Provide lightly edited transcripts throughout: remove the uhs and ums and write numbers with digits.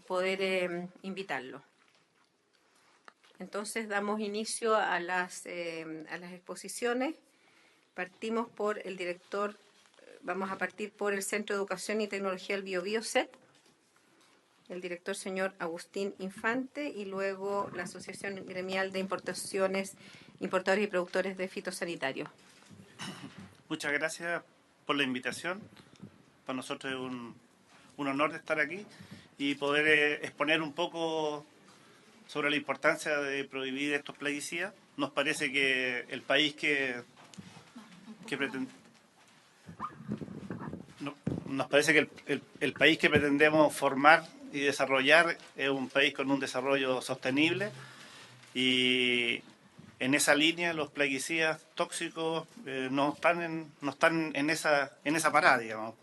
poder invitarlo. Entonces damos inicio a las exposiciones. Partimos por el director, vamos a partir por el Centro de Educación y Tecnología del Biobío CET, el director señor Agustín Infante, y luego la Asociación Gremial de Importaciones, Importadores y Productores de Fitosanitarios. Muchas gracias por la invitación. Para nosotros es un honor de estar aquí y poder exponer un poco sobre la importancia de prohibir estos plaguicidas. Nos parece que el país nos parece que el país que pretendemos formar y desarrollar es un país con un desarrollo sostenible, y en esa línea los plaguicidas tóxicos no están en esa parada, digamos.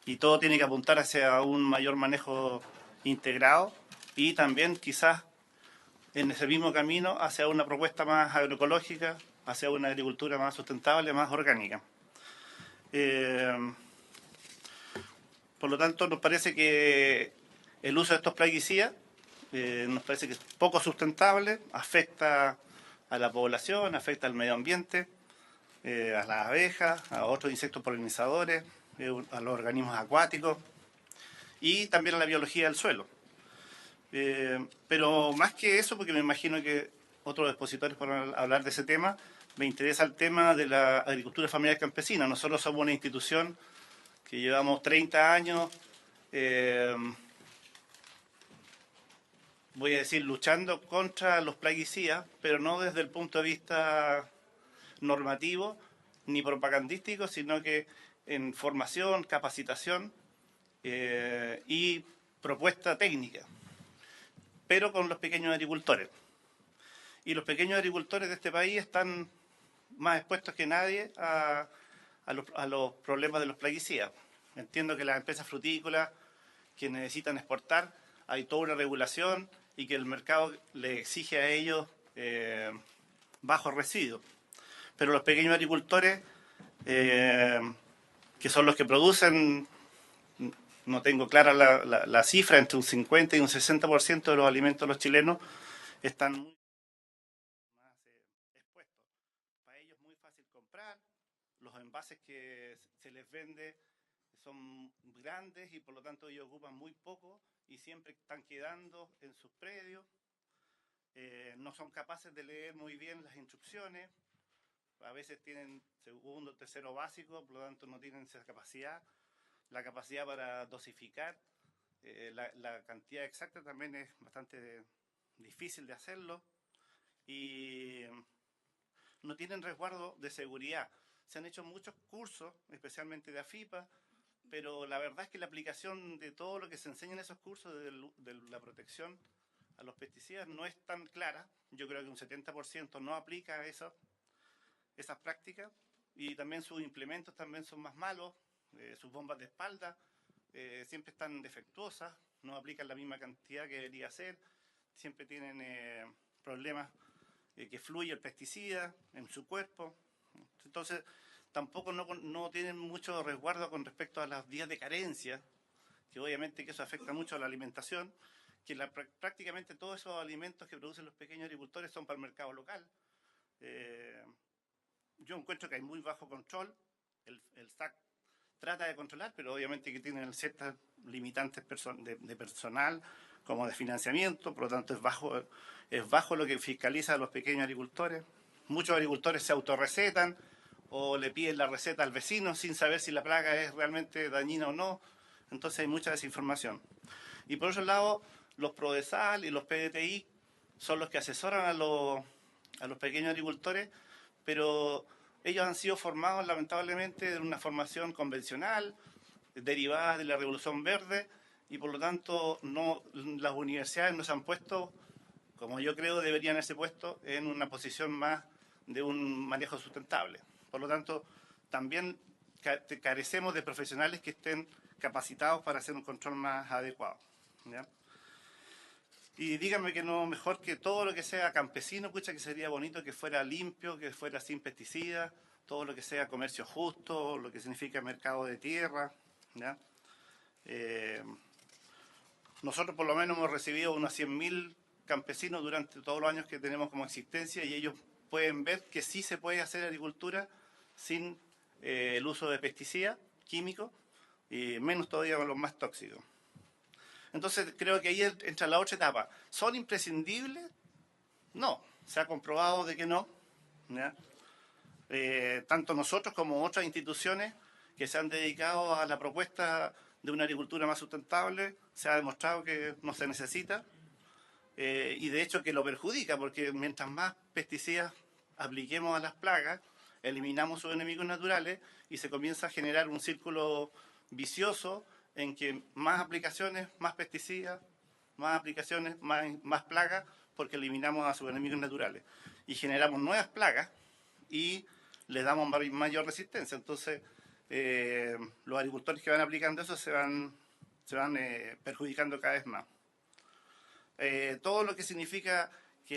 Y todo tiene que apuntar hacia un mayor manejo integrado y también quizás en ese mismo camino hacia una propuesta más agroecológica, hacia una agricultura más sustentable, más orgánica. Por lo tanto, nos parece que el uso de estos plaguicidas nos parece que es poco sustentable, afecta a la población, afecta al medio ambiente, a las abejas, a otros insectos polinizadores, a los organismos acuáticos y también a la biología del suelo. Pero más que eso, porque me imagino que otros expositores podrán hablar de ese tema, me interesa el tema de la agricultura familiar campesina. Nosotros somos una institución que llevamos 30 años, voy a decir, luchando contra los plaguicidas, pero no desde el punto de vista normativo ni propagandístico, sino que en formación, capacitación y propuesta técnica, pero con los pequeños agricultores. Y los pequeños agricultores de este país están más expuestos que nadie a los problemas de los plaguicidas. Entiendo que las empresas frutícolas que necesitan exportar, hay toda una regulación y que el mercado le exige a ellos bajos residuos. Pero los pequeños agricultores, que son los que producen, no tengo clara la cifra, entre un 50 y un 60% de los alimentos de los chilenos, están muy más expuestos. Para ellos es muy fácil comprar, los envases que se les vende son grandes y por lo tanto ellos ocupan muy poco y siempre están quedando en sus predios. No son capaces de leer muy bien las instrucciones, a veces tienen segundo, tercero básico, por lo tanto no tienen esa capacidad. La capacidad para dosificar la cantidad exacta también es bastante difícil de hacerlo, y no tienen resguardo de seguridad. Se han hecho muchos cursos, especialmente de AFIPA, pero la verdad es que la aplicación de todo lo que se enseña en esos cursos de la protección a los pesticidas no es tan clara. Yo creo que un 70% no aplica esas prácticas, y también sus implementos también son más malos, sus bombas de espalda siempre están defectuosas, no aplican la misma cantidad que debería ser, siempre tienen problemas que fluye el pesticida en su cuerpo. Entonces tampoco no tienen mucho resguardo con respecto a los días de carencia, que obviamente que eso afecta mucho a la alimentación, que prácticamente todos esos alimentos que producen los pequeños agricultores son para el mercado local. Yo encuentro que hay muy bajo control. El SAC trata de controlar, pero obviamente que tienen ciertas limitantes de personal, como de financiamiento, por lo tanto es bajo lo que fiscaliza a los pequeños agricultores. Muchos agricultores se autorrecetan o le piden la receta al vecino sin saber si la plaga es realmente dañina o no. Entonces hay mucha desinformación. Y por otro lado, los Prodesal y los PDTI son los que asesoran a los pequeños agricultores, pero ellos han sido formados lamentablemente en una formación convencional, derivada de la Revolución Verde, y por lo tanto las universidades no se han puesto, como yo creo deberían haberse puesto, en una posición más de un manejo sustentable. Por lo tanto, también carecemos de profesionales que estén capacitados para hacer un control más adecuado, ¿ya? Y díganme que no, mejor que todo lo que sea campesino, pucha, que sería bonito que fuera limpio, que fuera sin pesticidas, todo lo que sea comercio justo, lo que significa mercado de tierra, ¿ya? nosotros por lo menos hemos recibido unos 100.000 campesinos durante todos los años que tenemos como existencia y ellos pueden ver que sí se puede hacer agricultura sin el uso de pesticidas químicos y menos todavía con los más tóxicos. Entonces creo que ahí entra la otra etapa. ¿Son imprescindibles? No, se ha comprobado de que no, ¿ya? Tanto nosotros como otras instituciones que se han dedicado a la propuesta de una agricultura más sustentable, se ha demostrado que no se necesita y de hecho que lo perjudica, porque mientras más pesticidas apliquemos a las plagas, eliminamos sus enemigos naturales y se comienza a generar un círculo vicioso en que más aplicaciones, más pesticidas, más aplicaciones, más plagas, porque eliminamos a sus enemigos naturales y generamos nuevas plagas y les damos mayor resistencia. Entonces, los agricultores que van aplicando eso se van perjudicando cada vez más. Todo lo que significa que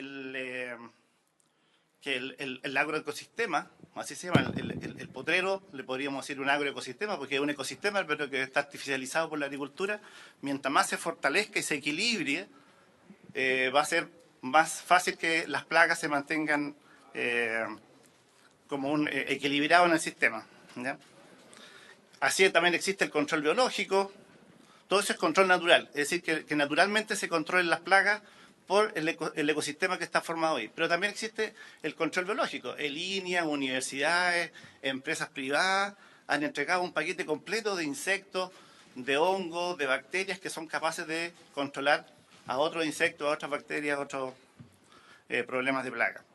el agroecosistema, así se llama, el potrero, le podríamos decir un agroecosistema, porque es un ecosistema, pero que está artificializado por la agricultura. Mientras más se fortalezca y se equilibre, va a ser más fácil que las plagas se mantengan como un equilibrado en el sistema, ¿ya? Así también existe el control biológico, todo eso es control natural, es decir, que naturalmente se controlen las plagas por el ecosistema que está formado ahí. Pero también existe el control biológico. INEA, universidades, empresas privadas han entregado un paquete completo de insectos, de hongos, de bacterias que son capaces de controlar a otros insectos, a otras bacterias, a otros problemas de plaga.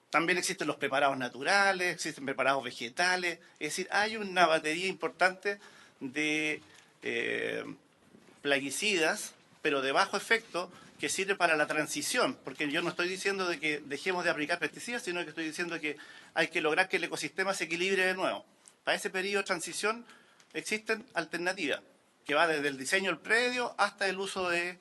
También existen los preparados naturales, existen preparados vegetales, es decir, hay una batería importante de plaguicidas, pero de bajo efecto, que sirve para la transición, porque yo no estoy diciendo de que dejemos de aplicar pesticidas, sino que estoy diciendo que hay que lograr que el ecosistema se equilibre de nuevo. Para ese periodo de transición existen alternativas, que va desde el diseño del predio hasta el uso de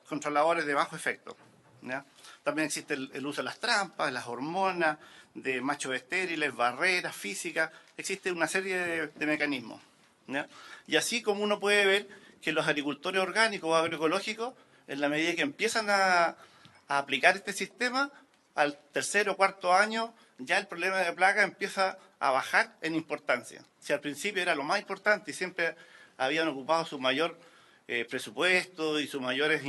controladores de bajo efecto, ¿ya? También existe el uso de las trampas, las hormonas, de machos estériles, barreras físicas, existe una serie de mecanismos, ¿ya? Y así como uno puede ver que los agricultores orgánicos o agroecológicos, en la medida que empiezan a aplicar este sistema, al tercer o cuarto año ya el problema de plaga empieza a bajar en importancia. Si al principio era lo más importante y siempre habían ocupado su mayor presupuesto y sus mayores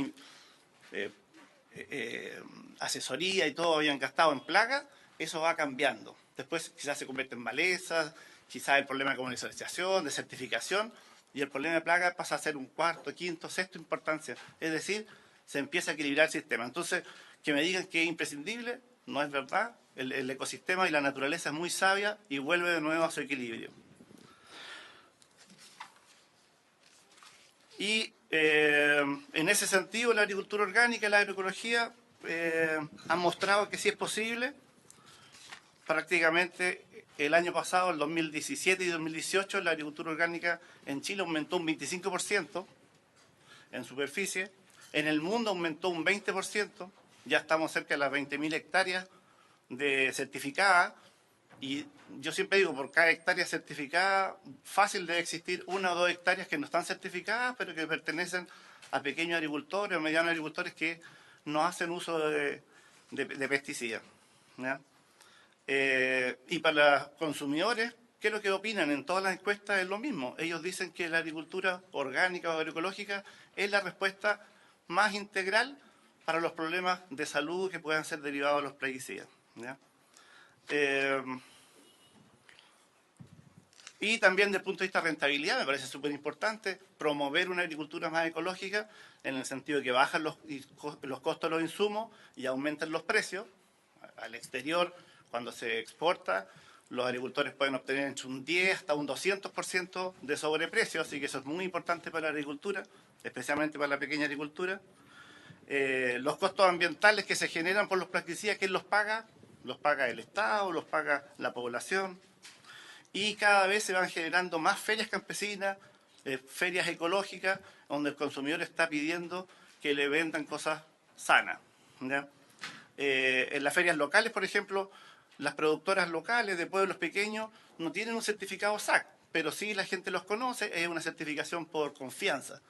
asesoría y todo habían gastado en plagas, eso va cambiando. Después quizás se convierte en malezas, quizás el problema de comercialización, de certificación, y el problema de plaga pasa a ser un cuarto, quinto, sexto importancia. Es decir, se empieza a equilibrar el sistema. Entonces, que me digan que es imprescindible, no es verdad. El ecosistema y la naturaleza es muy sabia y vuelve de nuevo a su equilibrio. Y en ese sentido, la agricultura orgánica y la agroecología han mostrado que sí es posible. Prácticamente el año pasado, el 2017 y 2018, la agricultura orgánica en Chile aumentó un 25% en superficie. En el mundo aumentó un 20%. Ya estamos cerca de las 20.000 hectáreas de certificadas. Y yo siempre digo, por cada hectárea certificada, fácil debe existir 1 o 2 hectáreas que no están certificadas, pero que pertenecen a pequeños agricultores o medianos agricultores que no hacen uso de pesticidas, ¿ya? Y para los consumidores, ¿qué es lo que opinan? En todas las encuestas es lo mismo. Ellos dicen que la agricultura orgánica o agroecológica es la respuesta más integral para los problemas de salud que puedan ser derivados de los plaguicidas, ¿ya? Y también desde el punto de vista de rentabilidad, me parece súper importante promover una agricultura más ecológica en el sentido de que bajan los costos de los insumos y aumentan los precios. Al exterior, cuando se exporta, los agricultores pueden obtener entre un 10 hasta un 200% de sobreprecio, así que eso es muy importante para la agricultura, especialmente para la pequeña agricultura. Los costos ambientales que se generan por los plaguicidas, ¿quién los paga? Los paga el Estado, los paga la población. Y cada vez se van generando más ferias campesinas, ferias ecológicas, donde el consumidor está pidiendo que le vendan cosas sanas, ¿ya? En las ferias locales, por ejemplo, las productoras locales de pueblos pequeños no tienen un certificado SAC, pero sí la gente los conoce, es una certificación por confianza.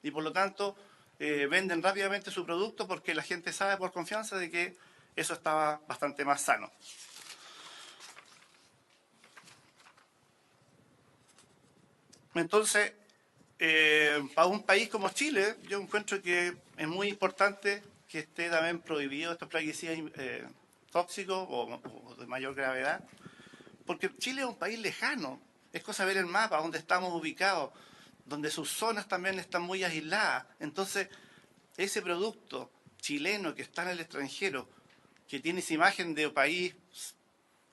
y por lo tanto venden rápidamente su producto porque la gente sabe por confianza de que eso estaba bastante más sano. Entonces, para un país como Chile, yo encuentro que es muy importante que esté también prohibido estos plaguicidas tóxicos o de mayor gravedad, porque Chile es un país lejano. Es cosa ver el mapa, donde estamos ubicados, donde sus zonas también están muy aisladas. Entonces, ese producto chileno que está en el extranjero, que tiene esa imagen de un país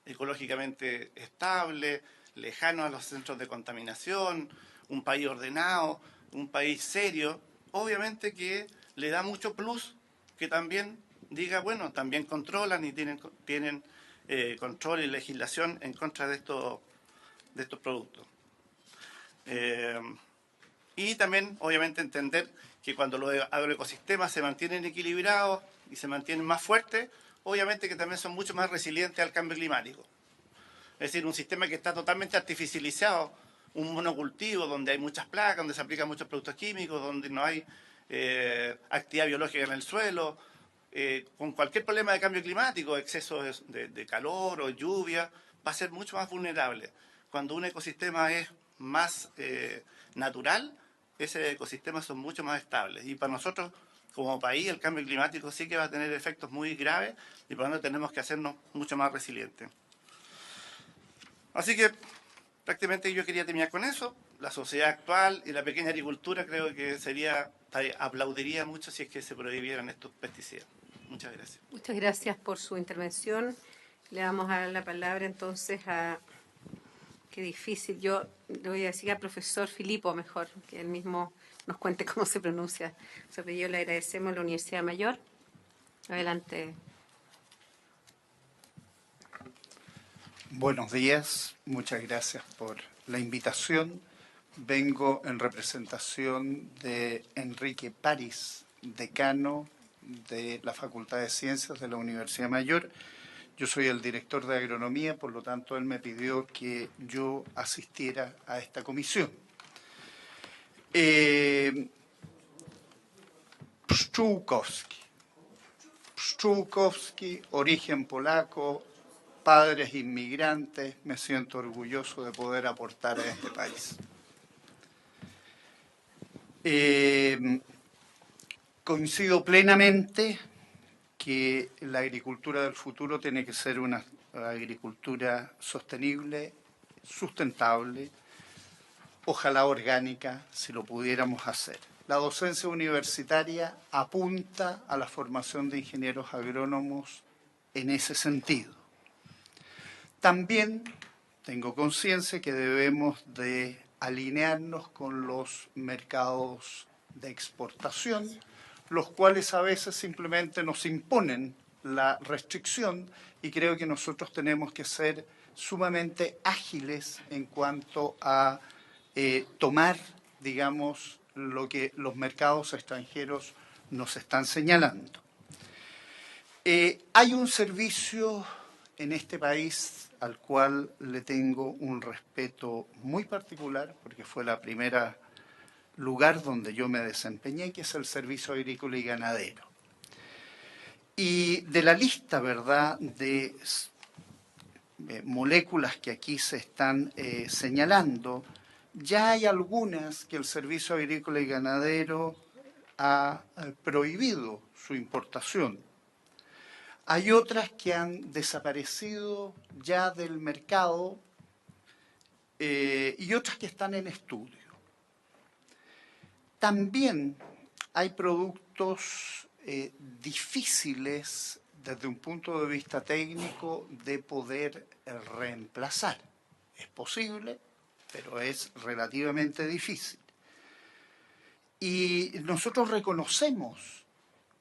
ecológicamente estable, lejano a los centros de contaminación, un país ordenado, un país serio, obviamente que le da mucho plus que también diga, bueno, también controlan y tienen control y legislación en contra de estos productos. Y también, obviamente, entender que cuando los agroecosistemas se mantienen equilibrados y se mantienen más fuertes, obviamente que también son mucho más resilientes al cambio climático. Es decir, un sistema que está totalmente artificializado, un monocultivo donde hay muchas plagas, donde se aplican muchos productos químicos, donde no hay actividad biológica en el suelo, con cualquier problema de cambio climático, exceso de calor o lluvia, va a ser mucho más vulnerable. Cuando un ecosistema es más natural, ese ecosistema son mucho más estables. Y para nosotros, como país, el cambio climático sí que va a tener efectos muy graves y por lo tanto tenemos que hacernos mucho más resilientes. Así que prácticamente yo quería terminar con eso. La sociedad actual y la pequeña agricultura creo que aplaudiría mucho si es que se prohibieran estos pesticidas. Muchas gracias. Muchas gracias por su intervención. Le vamos a dar la palabra entonces a... Qué difícil. Yo le voy a decir al profesor Filipo mejor, que él mismo nos cuente cómo se pronuncia su apellido. Le agradecemos a la Universidad Mayor. Adelante. Buenos días, muchas gracias por la invitación. Vengo en representación de Enrique París, decano de la Facultad de Ciencias de la Universidad Mayor. Yo soy el director de agronomía, por lo tanto él me pidió que yo asistiera a esta comisión. Pszczółkowski, origen polaco, padres inmigrantes, me siento orgulloso de poder aportar a este país. Coincido plenamente que la agricultura del futuro tiene que ser una agricultura sostenible, sustentable, ojalá orgánica, si lo pudiéramos hacer. La docencia universitaria apunta a la formación de ingenieros agrónomos en ese sentido. También tengo conciencia que debemos de alinearnos con los mercados de exportación, los cuales a veces simplemente nos imponen la restricción y creo que nosotros tenemos que ser sumamente ágiles en cuanto a tomar, digamos, lo que los mercados extranjeros nos están señalando. Hay un servicio en este país al cual le tengo un respeto muy particular, porque fue la primera lugar donde yo me desempeñé, que es el Servicio Agrícola y Ganadero. Y de la lista, ¿verdad?, de moléculas que aquí se están señalando, ya hay algunas que el Servicio Agrícola y Ganadero ha prohibido su importación. Hay otras que han desaparecido ya del mercado y otras que están en estudio. También hay productos difíciles desde un punto de vista técnico de poder reemplazar. Es posible, pero es relativamente difícil. Y nosotros reconocemos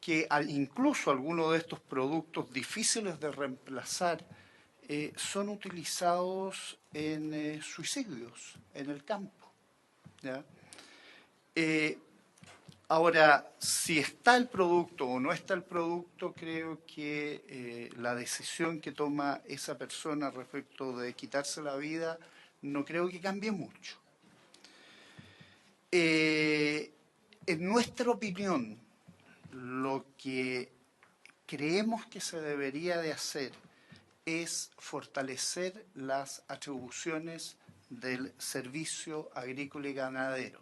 que incluso algunos de estos productos difíciles de reemplazar son utilizados en suicidios en el campo, ¿ya? Ahora, si está el producto o no está el producto, creo que la decisión que toma esa persona respecto de quitarse la vida no creo que cambie mucho. En nuestra opinión, lo que creemos que se debería de hacer es fortalecer las atribuciones del servicio agrícola y ganadero,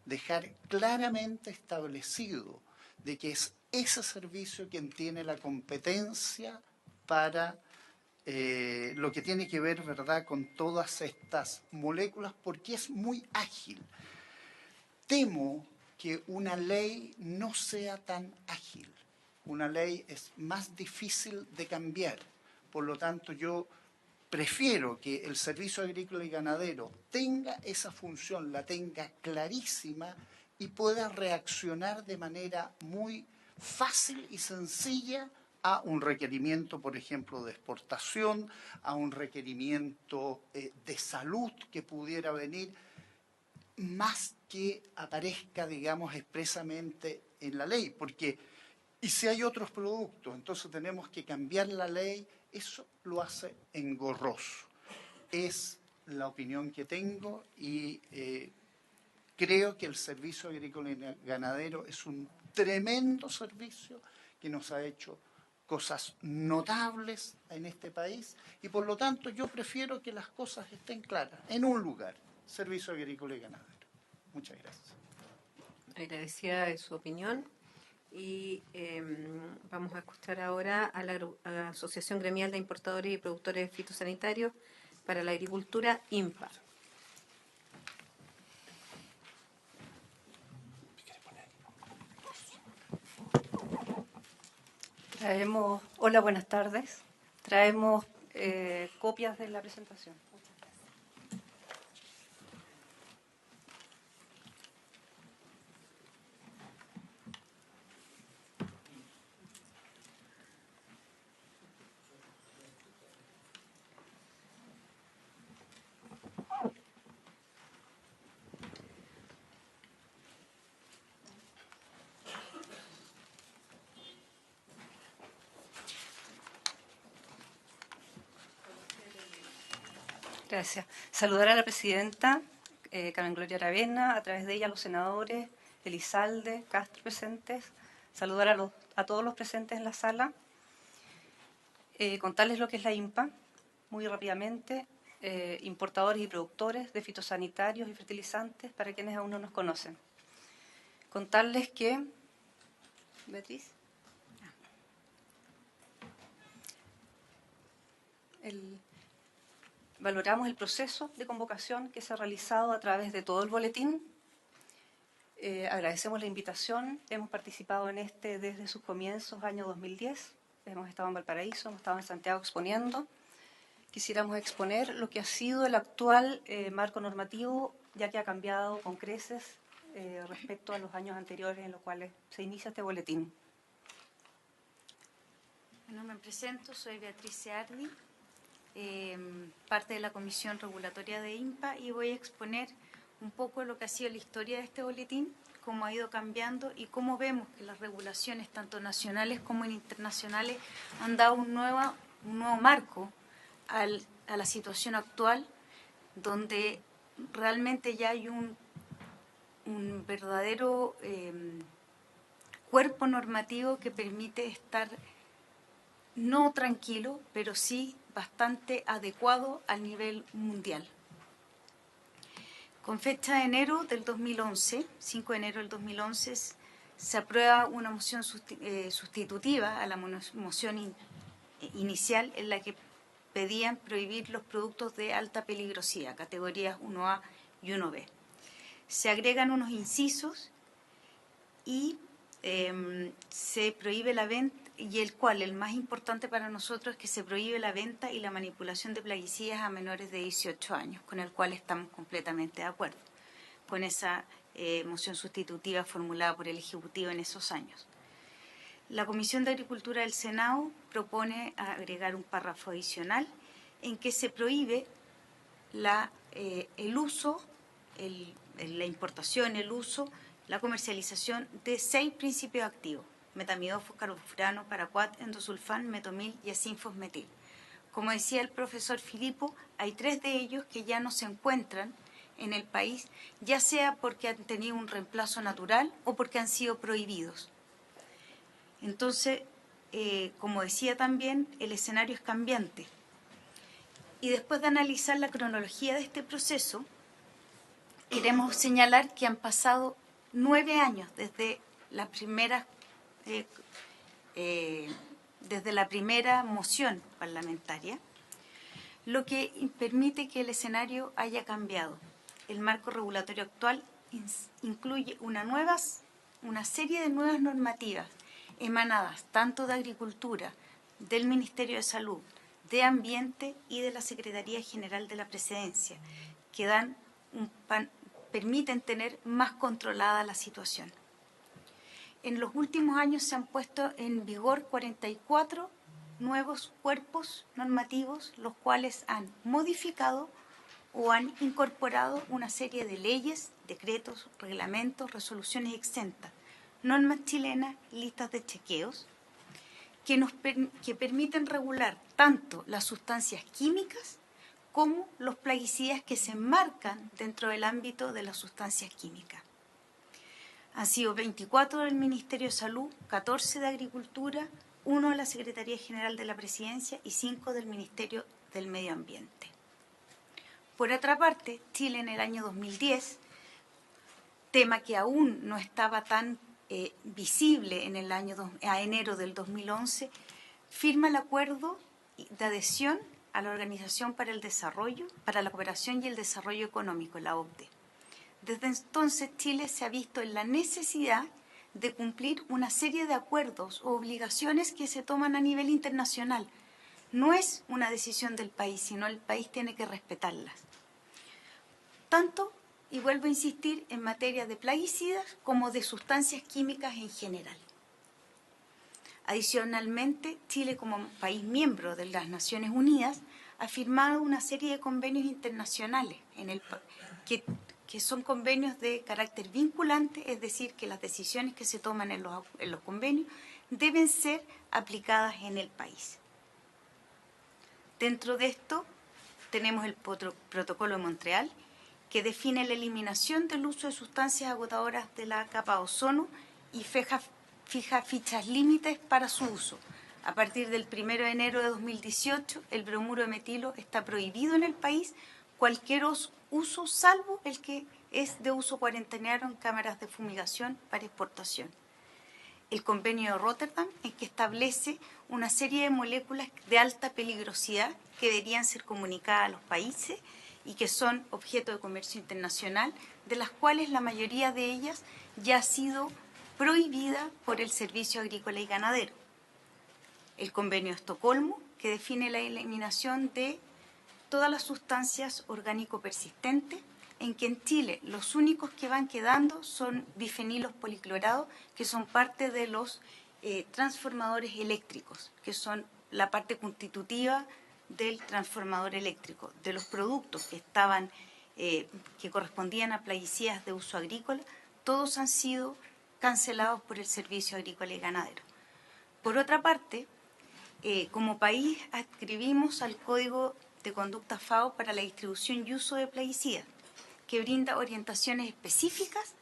dejar claramente establecido de que es ese servicio quien tiene la competencia para lo que tiene que ver, ¿verdad?, con todas estas moléculas, porque es muy ágil. Temo que una ley no sea tan ágil. Una ley es más difícil de cambiar. Por lo tanto, yo prefiero que el Servicio Agrícola y Ganadero tenga esa función, la tenga clarísima y pueda reaccionar de manera muy fácil y sencilla a un requerimiento, por ejemplo, de exportación, a un requerimiento de salud que pudiera venir, más que aparezca, digamos, expresamente en la ley. Porque, y si hay otros productos, entonces tenemos que cambiar la ley, eso lo hace engorroso. Es la opinión que tengo y creo que el Servicio Agrícola y Ganadero es un tremendo servicio que nos ha hecho cosas notables en este país y por lo tanto yo prefiero que las cosas estén claras en un lugar, Servicio Agrícola y Ganadero. Muchas gracias. Agradecida de su opinión y vamos a escuchar ahora a la Asociación Gremial de Importadores y Productores Fitosanitarios para la Agricultura, INPA. Hola, buenas tardes. Traemos copias de la presentación. Gracias. Saludar a la presidenta, Carmen Gloria Aravena, a través de ella a los senadores, Elizalde, Castro presentes. Saludar a todos los presentes en la sala. Contarles lo que es la INPA, muy rápidamente. Importadores y productores de fitosanitarios y fertilizantes, para quienes aún no nos conocen. Contarles que... Beatriz. Valoramos el proceso de convocación que se ha realizado a través de todo el boletín. Agradecemos la invitación. Hemos participado en este desde sus comienzos, año 2010. Hemos estado en Valparaíso, hemos estado en Santiago exponiendo. Quisiéramos exponer lo que ha sido el actual marco normativo, ya que ha cambiado con creces respecto a los años anteriores en los cuales se inicia este boletín. Bueno, me presento, soy Beatriz Seardi, parte de la Comisión Regulatoria de INPA, y voy a exponer un poco lo que ha sido la historia de este boletín, cómo ha ido cambiando y cómo vemos que las regulaciones, tanto nacionales como internacionales, han dado un nuevo marco a la situación actual, donde realmente ya hay un verdadero cuerpo normativo que permite estar no tranquilo, pero sí bastante adecuado al nivel mundial. Con fecha de enero del 2011, 5 de enero del 2011, se aprueba una moción sustitutiva a la moción inicial en la que pedían prohibir los productos de alta peligrosidad, categorías 1A y 1B. Se agregan unos incisos y se prohíbe la venta, y el más importante para nosotros es que se prohíbe la venta y la manipulación de plaguicidas a menores de 18 años, con el cual estamos completamente de acuerdo, con esa moción sustitutiva formulada por el Ejecutivo en esos años. La Comisión de Agricultura del Senado propone agregar un párrafo adicional en que se prohíbe el uso, la importación, el uso, la comercialización de 6 principios activos: metamidofos, carbofurano, paraquat, endosulfán, metomil y acinfosmetil. Como decía el profesor Filipo, hay 3 de ellos que ya no se encuentran en el país, ya sea porque han tenido un reemplazo natural o porque han sido prohibidos. Entonces, como decía también, el escenario es cambiante. Y después de analizar la cronología de este proceso, queremos señalar que han pasado 9 años desde la primera moción parlamentaria, lo que permite que el escenario haya cambiado. El marco regulatorio actual incluye una serie de nuevas normativas emanadas tanto de Agricultura, del Ministerio de Salud, de Ambiente y de la Secretaría General de la Presidencia, que permiten tener más controlada la situación. En los últimos años se han puesto en vigor 44 nuevos cuerpos normativos, los cuales han modificado o han incorporado una serie de leyes, decretos, reglamentos, resoluciones exentas, normas chilenas, listas de chequeos, que permiten regular tanto las sustancias químicas como los plaguicidas que se enmarcan dentro del ámbito de las sustancias químicas. Han sido 24 del Ministerio de Salud, 14 de Agricultura, 1 de la Secretaría General de la Presidencia y 5 del Ministerio del Medio Ambiente. Por otra parte, Chile en el año 2010, tema que aún no estaba tan visible en el a enero del 2011, firma el acuerdo de adhesión a la Organización para la Cooperación y el Desarrollo Económico, la OCDE. Desde entonces, Chile se ha visto en la necesidad de cumplir una serie de acuerdos o obligaciones que se toman a nivel internacional. No es una decisión del país, sino el país tiene que respetarlas. Tanto, y vuelvo a insistir, en materia de plaguicidas como de sustancias químicas en general. Adicionalmente, Chile, como país miembro de las Naciones Unidas, ha firmado una serie de convenios internacionales que son convenios de carácter vinculante, es decir, que las decisiones que se toman en los convenios deben ser aplicadas en el país. Dentro de esto tenemos el Protocolo de Montreal, que define la eliminación del uso de sustancias agotadoras de la capa de ozono y fija fichas límites para su uso. A partir del 1 de enero de 2018, el bromuro de metilo está prohibido en el país cualquier uso, salvo el que es de uso cuarenteniano en cámaras de fumigación para exportación. El convenio de Rotterdam, en que establece una serie de moléculas de alta peligrosidad que deberían ser comunicadas a los países y que son objeto de comercio internacional, de las cuales la mayoría de ellas ya ha sido prohibida por el Servicio Agrícola y Ganadero. El Convenio de Estocolmo, que define la eliminación de todas las sustancias orgánico persistentes, en que en Chile los únicos que van quedando son bifenilos policlorados, que son parte de los transformadores eléctricos, que son la parte constitutiva del transformador eléctrico. De los productos que que correspondían a plaguicidas de uso agrícola, todos han sido cancelados por el Servicio Agrícola y Ganadero. Por otra parte, como país adscribimos al Código de Conducta FAO para la distribución y uso de plaguicidas, que brinda orientaciones específicas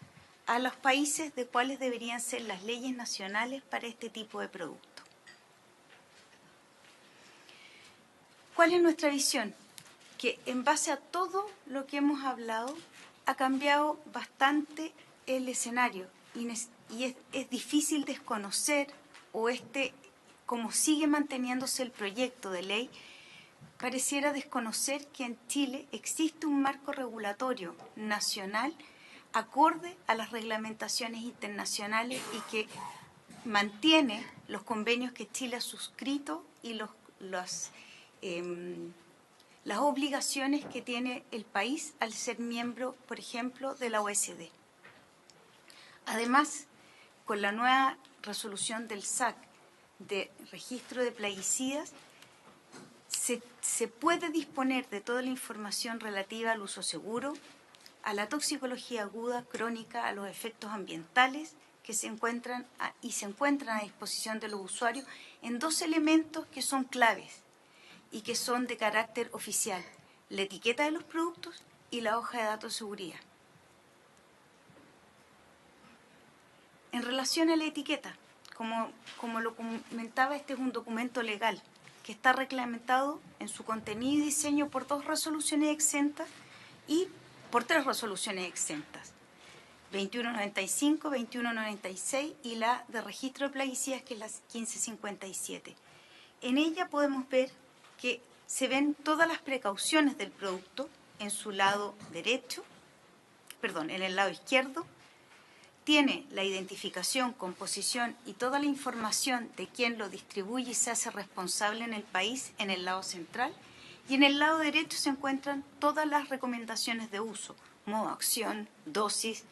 a los países de cuáles deberían ser las leyes nacionales para este tipo de productos. ¿Cuál es nuestra visión? Que en base a todo lo que hemos hablado, ha cambiado bastante el escenario y es difícil desconocer, o como sigue manteniéndose el proyecto de ley, pareciera desconocer que en Chile existe un marco regulatorio nacional acorde a las reglamentaciones internacionales y que mantiene los convenios que Chile ha suscrito y las obligaciones que tiene el país al ser miembro, por ejemplo, de la OECD. Además, con la nueva resolución del SAC de registro de plaguicidas, se puede disponer de toda la información relativa al uso seguro, a la toxicología aguda, crónica, a los efectos ambientales que se encuentran a disposición de los usuarios en 2 elementos que son claves y que son de carácter oficial: la etiqueta de los productos y la hoja de datos de seguridad. En relación a la etiqueta, como lo comentaba, este es un documento legal que está reglamentado en su contenido y diseño por 2 resoluciones exentas y por 3 resoluciones exentas, 2195, 2196 y la de registro de plaguicidas, que es la 1557. En ella podemos ver que se ven todas las precauciones del producto en su lado derecho, perdón, en el lado izquierdo. Tiene la identificación, composición y toda la información de quién lo distribuye y se hace responsable en el país en el lado central. Y en el lado derecho se encuentran todas las recomendaciones de uso: modo de acción, dosis,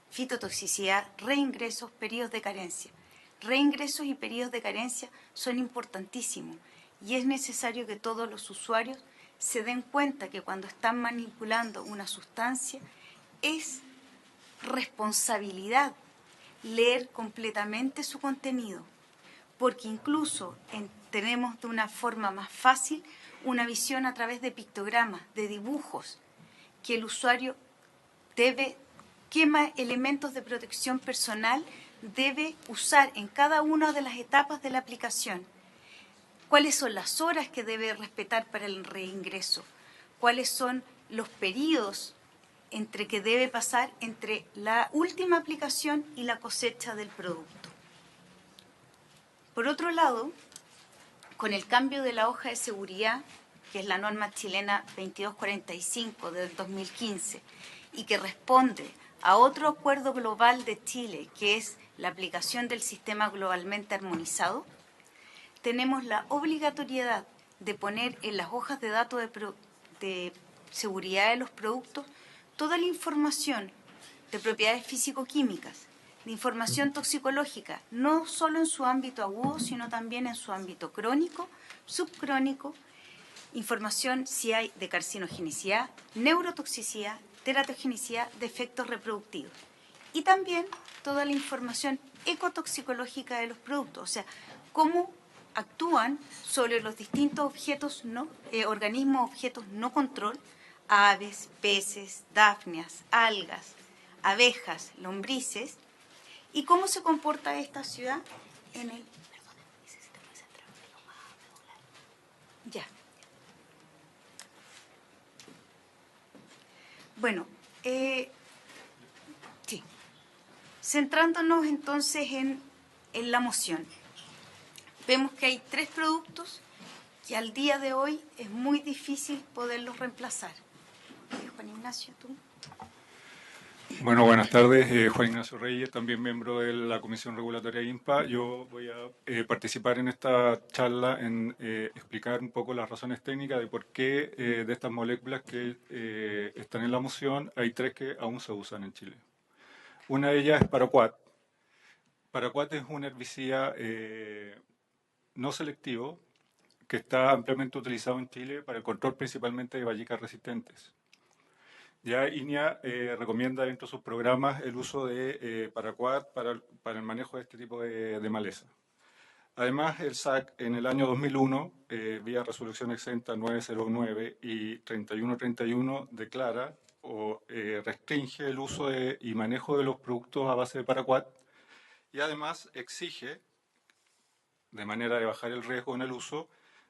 fitotoxicidad, reingresos, periodos de carencia. Reingresos y periodos de carencia son importantísimos y es necesario que todos los usuarios se den cuenta que cuando están manipulando una sustancia es responsabilidad leer completamente su contenido, porque incluso tenemos de una forma más fácil una visión a través de pictogramas, de dibujos, que el usuario debe, qué elementos de protección personal debe usar en cada una de las etapas de la aplicación, cuáles son las horas que debe respetar para el reingreso, cuáles son los periodos entre que debe pasar entre la última aplicación y la cosecha del producto. Por otro lado, con el cambio de la hoja de seguridad, que es la norma chilena 2245 del 2015, y que responde a otro acuerdo global de Chile, que es la aplicación del sistema globalmente armonizado, tenemos la obligatoriedad de poner en las hojas de datos de seguridad de los productos toda la información de propiedades físico-químicas, de información toxicológica, no solo en su ámbito agudo, sino también en su ámbito crónico, subcrónico, información si hay de carcinogenicidad, neurotoxicidad, teratogenicidad, de efectos reproductivos. Y también toda la información ecotoxicológica de los productos, o sea, cómo actúan sobre los distintos organismos objetos no control, aves, peces, dafnias, algas, abejas, lombrices, y cómo se comporta esta ciudad en el... Ya. Bueno, sí. Centrándonos entonces en la moción. Vemos que hay 3 productos que al día de hoy es muy difícil poderlos reemplazar. Juan Ignacio, tú. Bueno, buenas tardes. Juan Ignacio Reyes, también miembro de la Comisión Regulatoria INPA. Yo voy a participar en esta charla en explicar un poco las razones técnicas de por qué de estas moléculas que están en la moción hay 3 que aún se usan en Chile. Una de ellas es paraquat. Paraquat es un herbicida no selectivo que está ampliamente utilizado en Chile para el control principalmente de vallicas resistentes. Ya INEA recomienda dentro de sus programas el uso de paraquat para el manejo de este tipo de maleza. Además, el SAC en el año 2001, vía resolución exenta 909 y 3131, declara o restringe el uso y manejo de los productos a base de paraquat y además exige, de manera de bajar el riesgo en el uso,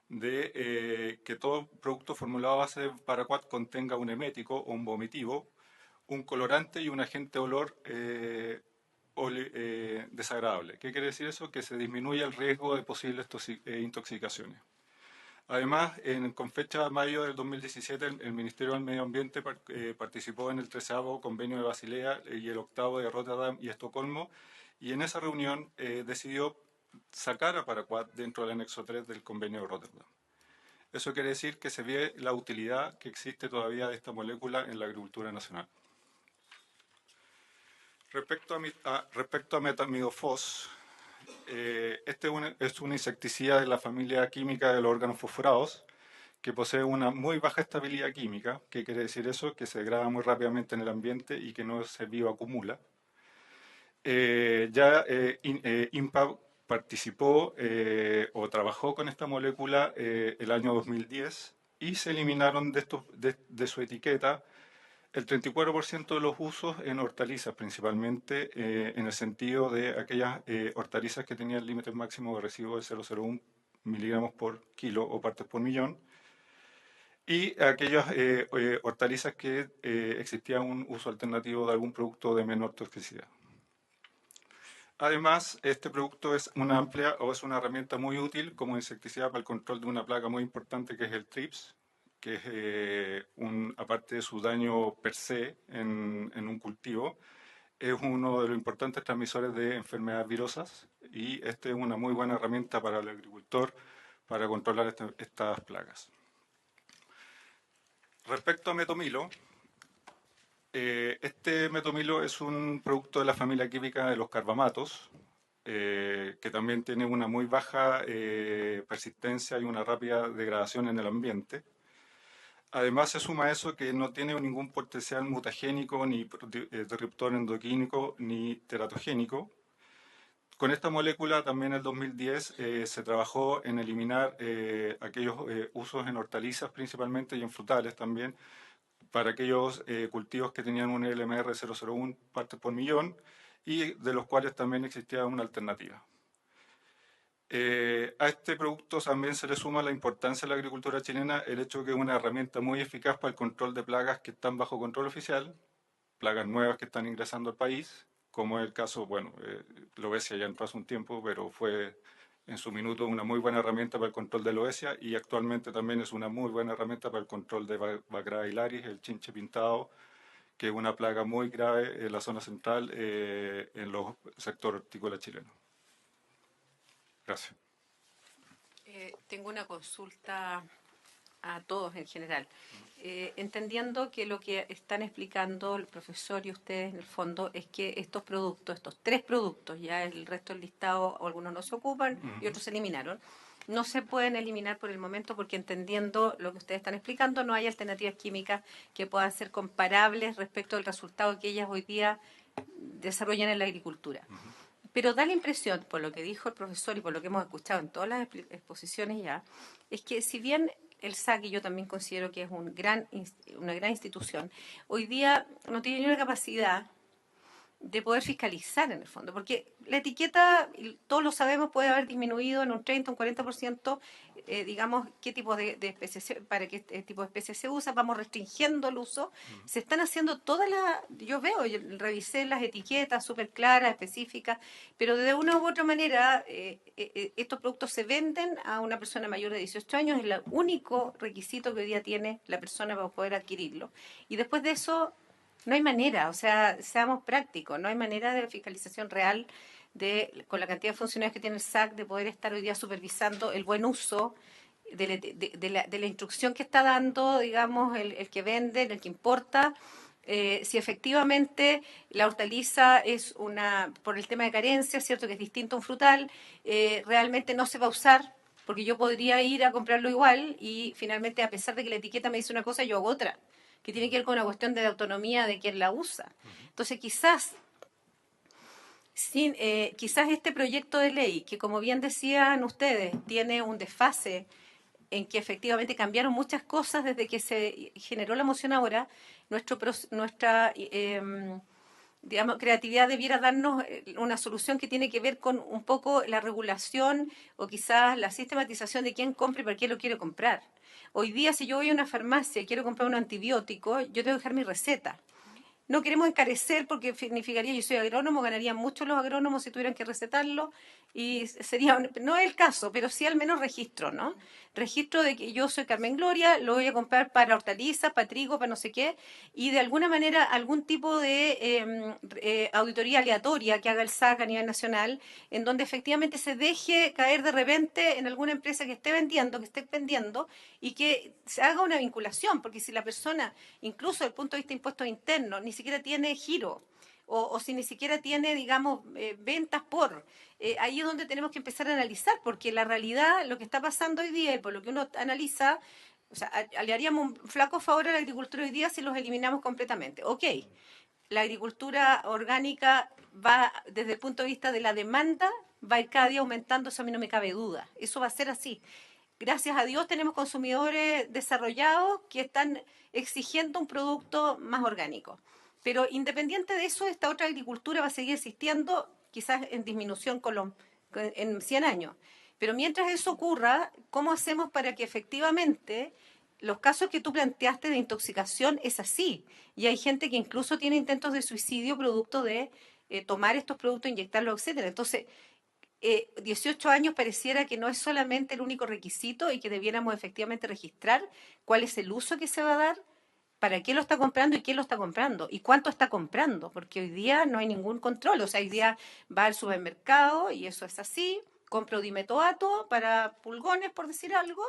de que todo producto formulado a base de paraquat contenga un emético o un vomitivo, un colorante y un agente de olor desagradable. ¿Qué quiere decir eso? Que se disminuye el riesgo de posibles intoxicaciones. Además, con fecha de mayo del 2017, el Ministerio del Medio Ambiente participó en el 13º convenio de Basilea y el 8º de Rotterdam y Estocolmo, y en esa reunión decidió sacar a paraquat dentro del anexo 3 del convenio de Rotterdam. Eso quiere decir que se ve la utilidad que existe todavía de esta molécula en la agricultura nacional. Respecto a metamidofos, este es un insecticida de la familia química de los órganos fosforados que posee una muy baja estabilidad química. ¿Qué quiere decir eso? Que se degrada muy rápidamente en el ambiente y que no se bioacumula. INPA participó o trabajó con esta molécula el año 2010 y se eliminaron de su etiqueta El 34% de los usos en hortalizas, principalmente en el sentido de aquellas hortalizas que tenían límites máximos de residuo de 0,01 miligramos por kilo o partes por millón, y aquellas hortalizas que existía un uso alternativo de algún producto de menor toxicidad. Además, este producto es una amplia o es una herramienta muy útil como insecticida para el control de una plaga muy importante que es el TRIPS, que es, aparte de su daño per se en un cultivo, es uno de los importantes transmisores de enfermedades virosas y este es una muy buena herramienta para el agricultor para controlar estas plagas. Respecto a metomilo, este metomilo es un producto de la familia química de los carbamatos, que también tiene una muy baja persistencia y una rápida degradación en el ambiente. Además se suma a eso que no tiene ningún potencial mutagénico, ni disruptor endoquímico, ni teratogénico. Con esta molécula también en el 2010 se trabajó en eliminar aquellos usos en hortalizas principalmente y en frutales también, para aquellos cultivos que tenían un LMR 0,01 partes por millón y de los cuales también existía una alternativa. A este producto también se le suma la importancia de la agricultura chilena, el hecho de que es una herramienta muy eficaz para el control de plagas que están bajo control oficial, plagas nuevas que están ingresando al país, como es el caso, bueno, Lobesia ya entró hace un tiempo, pero fue en su minuto una muy buena herramienta para el control de Lobesia y actualmente también es una muy buena herramienta para el control de Bacrara hilaris, el chinche pintado, que es una plaga muy grave en la zona central en los sectores hortícolas chilenos. Gracias. Tengo una consulta a todos en general. Entendiendo que lo que están explicando el profesor y ustedes en el fondo es que estos productos, estos 3 productos, ya el resto del listado, algunos no se ocupan y otros se eliminaron, no se pueden eliminar por el momento porque entendiendo lo que ustedes están explicando, no hay alternativas químicas que puedan ser comparables respecto al resultado que ellas hoy día desarrollan en la agricultura. Pero da la impresión, por lo que dijo el profesor y por lo que hemos escuchado en todas las exposiciones ya, es que si bien el SAC, y yo también considero que es una gran institución, hoy día no tiene ni una capacidad de poder fiscalizar en el fondo, porque la etiqueta, todos lo sabemos, puede haber disminuido en un 30, un 40%, digamos, qué tipo de especies, para qué tipo de especies se usa, vamos restringiendo el uso, se están haciendo todas las, yo revisé las etiquetas súper claras, específicas, pero de una u otra manera estos productos se venden a una persona mayor de 18 años, es el único requisito que hoy día tiene la persona para poder adquirirlo, y después de eso no hay manera, o sea, seamos prácticos, no hay manera de fiscalización real con la cantidad de funcionarios que tiene el SAC de poder estar hoy día supervisando el buen uso de la instrucción que está dando, digamos, el que vende, el que importa, si efectivamente la hortaliza es por el tema de carencia, cierto que es distinto a un frutal, realmente no se va a usar, porque yo podría ir a comprarlo igual y finalmente, a pesar de que la etiqueta me dice una cosa, yo hago otra, que tiene que ver con una cuestión de autonomía de quien la usa. Entonces, quizás este proyecto de ley, que como bien decían ustedes, tiene un desfase en que efectivamente cambiaron muchas cosas desde que se generó la moción ahora, nuestra digamos, creatividad debiera darnos una solución que tiene que ver con un poco la regulación o quizás la sistematización de quién compra y para qué lo quiere comprar. Hoy día, si yo voy a una farmacia y quiero comprar un antibiótico, yo tengo que dejar mi receta. No queremos encarecer porque significaría, yo soy agrónomo, ganarían mucho los agrónomos si tuvieran que recetarlo y sería, no es el caso, pero sí al menos registro, ¿no? Registro de que yo soy Carmen Gloria, lo voy a comprar para hortalizas, para trigo, para no sé qué, y de alguna manera algún tipo de auditoría aleatoria que haga el SAC a nivel nacional, en donde efectivamente se deje caer de repente en alguna empresa que esté vendiendo y que se haga una vinculación, porque si la persona, incluso desde el punto de vista de impuestos internos, ni siquiera tiene giro, o si ni siquiera tiene, digamos, ventas ahí es donde tenemos que empezar a analizar, porque la realidad, lo que está pasando hoy día, y por lo que uno analiza, o sea, le haríamos un flaco favor a la agricultura hoy día si los eliminamos completamente. Ok, la agricultura orgánica va, desde el punto de vista de la demanda, va a ir cada día aumentando, eso a mí no me cabe duda, eso va a ser así. gracias a Dios tenemos consumidores desarrollados que están exigiendo un producto más orgánico. Pero independiente de eso, esta otra agricultura va a seguir existiendo, quizás en disminución en 100 años. Pero mientras eso ocurra, ¿cómo hacemos para que efectivamente los casos que tú planteaste de intoxicación es así? Y hay gente que incluso tiene intentos de suicidio producto de tomar estos productos, inyectarlos, etcétera. Entonces, 18 años pareciera que no es solamente el único requisito y que debiéramos efectivamente registrar cuál es el uso que se va a dar, para qué lo está comprando y quién lo está comprando y cuánto está comprando, porque hoy día no hay ningún control. O sea, hoy día va al supermercado y eso es así, compro dimetoato para pulgones, por decir algo,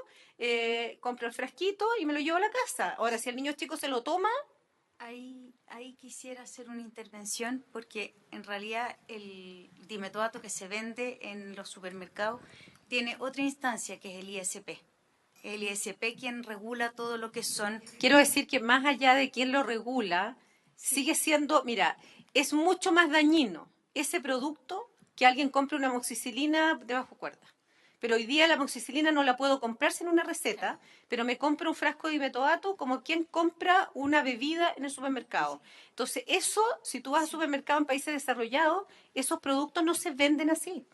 compro el frasquito y me lo llevo a la casa. Ahora, si el niño chico se lo toma... Ahí quisiera hacer una intervención porque en realidad el dimetoato que se vende en los supermercados tiene otra instancia que es el ISP. El ISP quien regula todo lo que son... Quiero decir que más allá de quién lo regula, sigue siendo, mira, es mucho más dañino ese producto que alguien compre una amoxicilina de bajo cuerda. Pero hoy día la amoxicilina no la puedo comprar sin una receta, pero me compro un frasco de dimetoato como quien compra una bebida en el supermercado. Entonces, eso, si tú vas al supermercado en países desarrollados, esos productos no se venden así.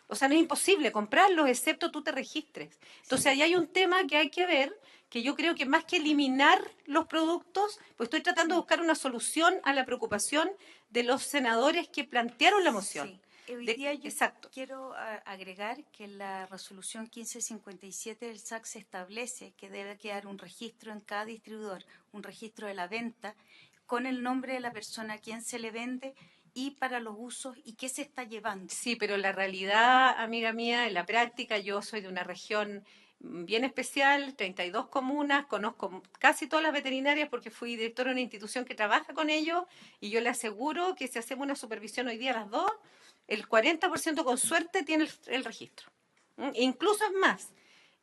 O sea, no es imposible comprarlos, excepto tú te registres. Entonces, ahí hay un tema que hay que ver, que yo creo que más que eliminar los productos, pues estoy tratando de buscar una solución a la preocupación de los senadores que plantearon la moción. Sí. Hoy día yo exacto. quiero agregar que en la resolución 1557 del SAC se establece que debe quedar un registro en cada distribuidor, un registro de la venta, con el nombre de la persona a quien se le vende y para los usos y qué se está llevando. Sí, pero la realidad, amiga mía, en la práctica, yo soy de una región bien especial, 32 comunas, conozco casi todas las veterinarias porque fui directora de una institución que trabaja con ellos y yo le aseguro que si hacemos una supervisión hoy día a las 2, el 40% con suerte tiene el registro. Incluso es más.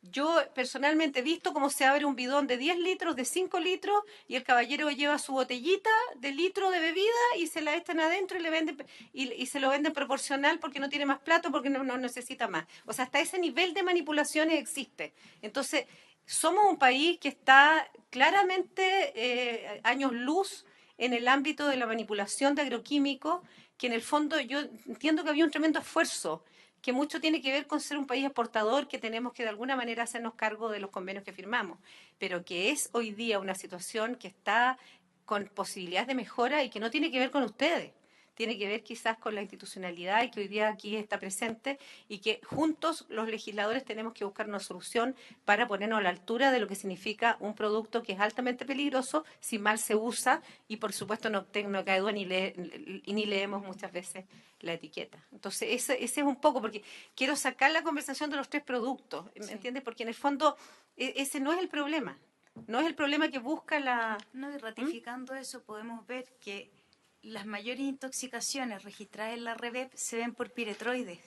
Yo personalmente he visto cómo se abre un bidón de 10 litros, de 5 litros, y el caballero lleva su botellita de litro de bebida y se la echan adentro y le venden y se lo venden proporcional porque no tiene más plato, porque no necesita más. O sea, hasta ese nivel de manipulaciones existe. Entonces, somos un país que está claramente años luz en el ámbito de la manipulación de agroquímicos, que en el fondo yo entiendo que había un tremendo esfuerzo, que mucho tiene que ver con ser un país exportador, que tenemos que de alguna manera hacernos cargo de los convenios que firmamos, pero que es hoy día una situación que está con posibilidades de mejora y que no tiene que ver con ustedes. Tiene que ver quizás con la institucionalidad y que hoy día aquí está presente y que juntos los legisladores tenemos que buscar una solución para ponernos a la altura de lo que significa un producto que es altamente peligroso si mal se usa y por supuesto no cae duda ni leemos muchas veces la etiqueta. Entonces ese es un poco, porque quiero sacar la conversación de los 3 productos, ¿me entiendes? Porque en el fondo ese no es el problema. No es el problema que busca la... No, y ratificando eso podemos ver que las mayores intoxicaciones registradas en la REVEP se ven por piretroides,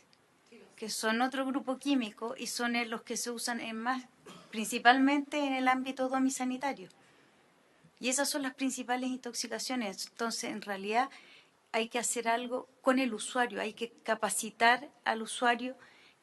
que son otro grupo químico y son los que se usan principalmente en el ámbito domisanitario. Y esas son las principales intoxicaciones. Entonces, en realidad, hay que hacer algo con el usuario, hay que capacitar al usuario,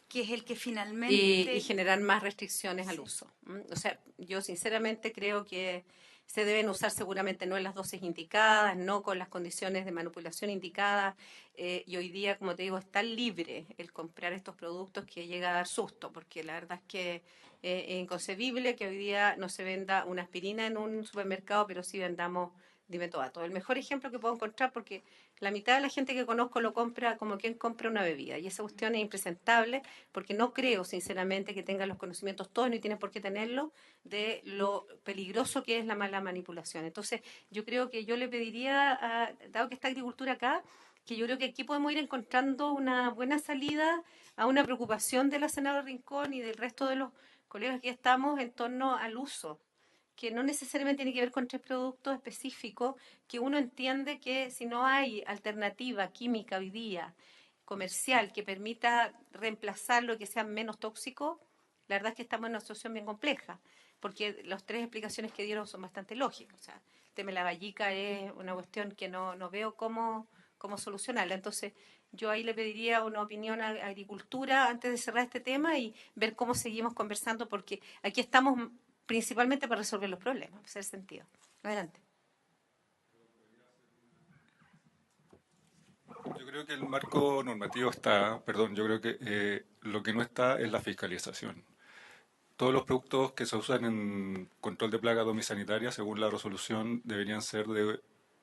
que es el que finalmente... Y generar más restricciones al uso. O sea, yo sinceramente creo que se deben usar seguramente no en las dosis indicadas, no con las condiciones de manipulación indicadas, y hoy día, como te digo, es tan libre el comprar estos productos que llega a dar susto, porque la verdad es que es inconcebible que hoy día no se venda una aspirina en un supermercado, pero sí vendamos dimetoato. El mejor ejemplo que puedo encontrar, porque la mitad de la gente que conozco lo compra como quien compra una bebida, y esa cuestión es impresentable, porque no creo, sinceramente, que tengan los conocimientos todos, ni tienen por qué tenerlo, de lo peligroso que es la mala manipulación. Entonces, yo creo que yo le pediría, dado que está agricultura acá, que yo creo que aquí podemos ir encontrando una buena salida a una preocupación de la senadora Rincón y del resto de los colegas que estamos en torno al uso, que no necesariamente tiene que ver con 3 productos específicos, que uno entiende que si no hay alternativa química hoy día, comercial, que permita reemplazarlo y que sea menos tóxico, la verdad es que estamos en una situación bien compleja, porque las 3 explicaciones que dieron son bastante lógicas. O sea, el tema de la vallica es una cuestión que no veo cómo solucionarla. Entonces, Yo ahí le pediría una opinión a Agricultura antes de cerrar este tema y ver cómo seguimos conversando, porque aquí estamos principalmente para resolver los problemas, en ese sentido. Adelante. Yo creo que el marco normativo está, perdón, yo creo que lo que no está es la fiscalización. Todos los productos que se usan en control de plagas domiciliarias, según la resolución, deberían ser de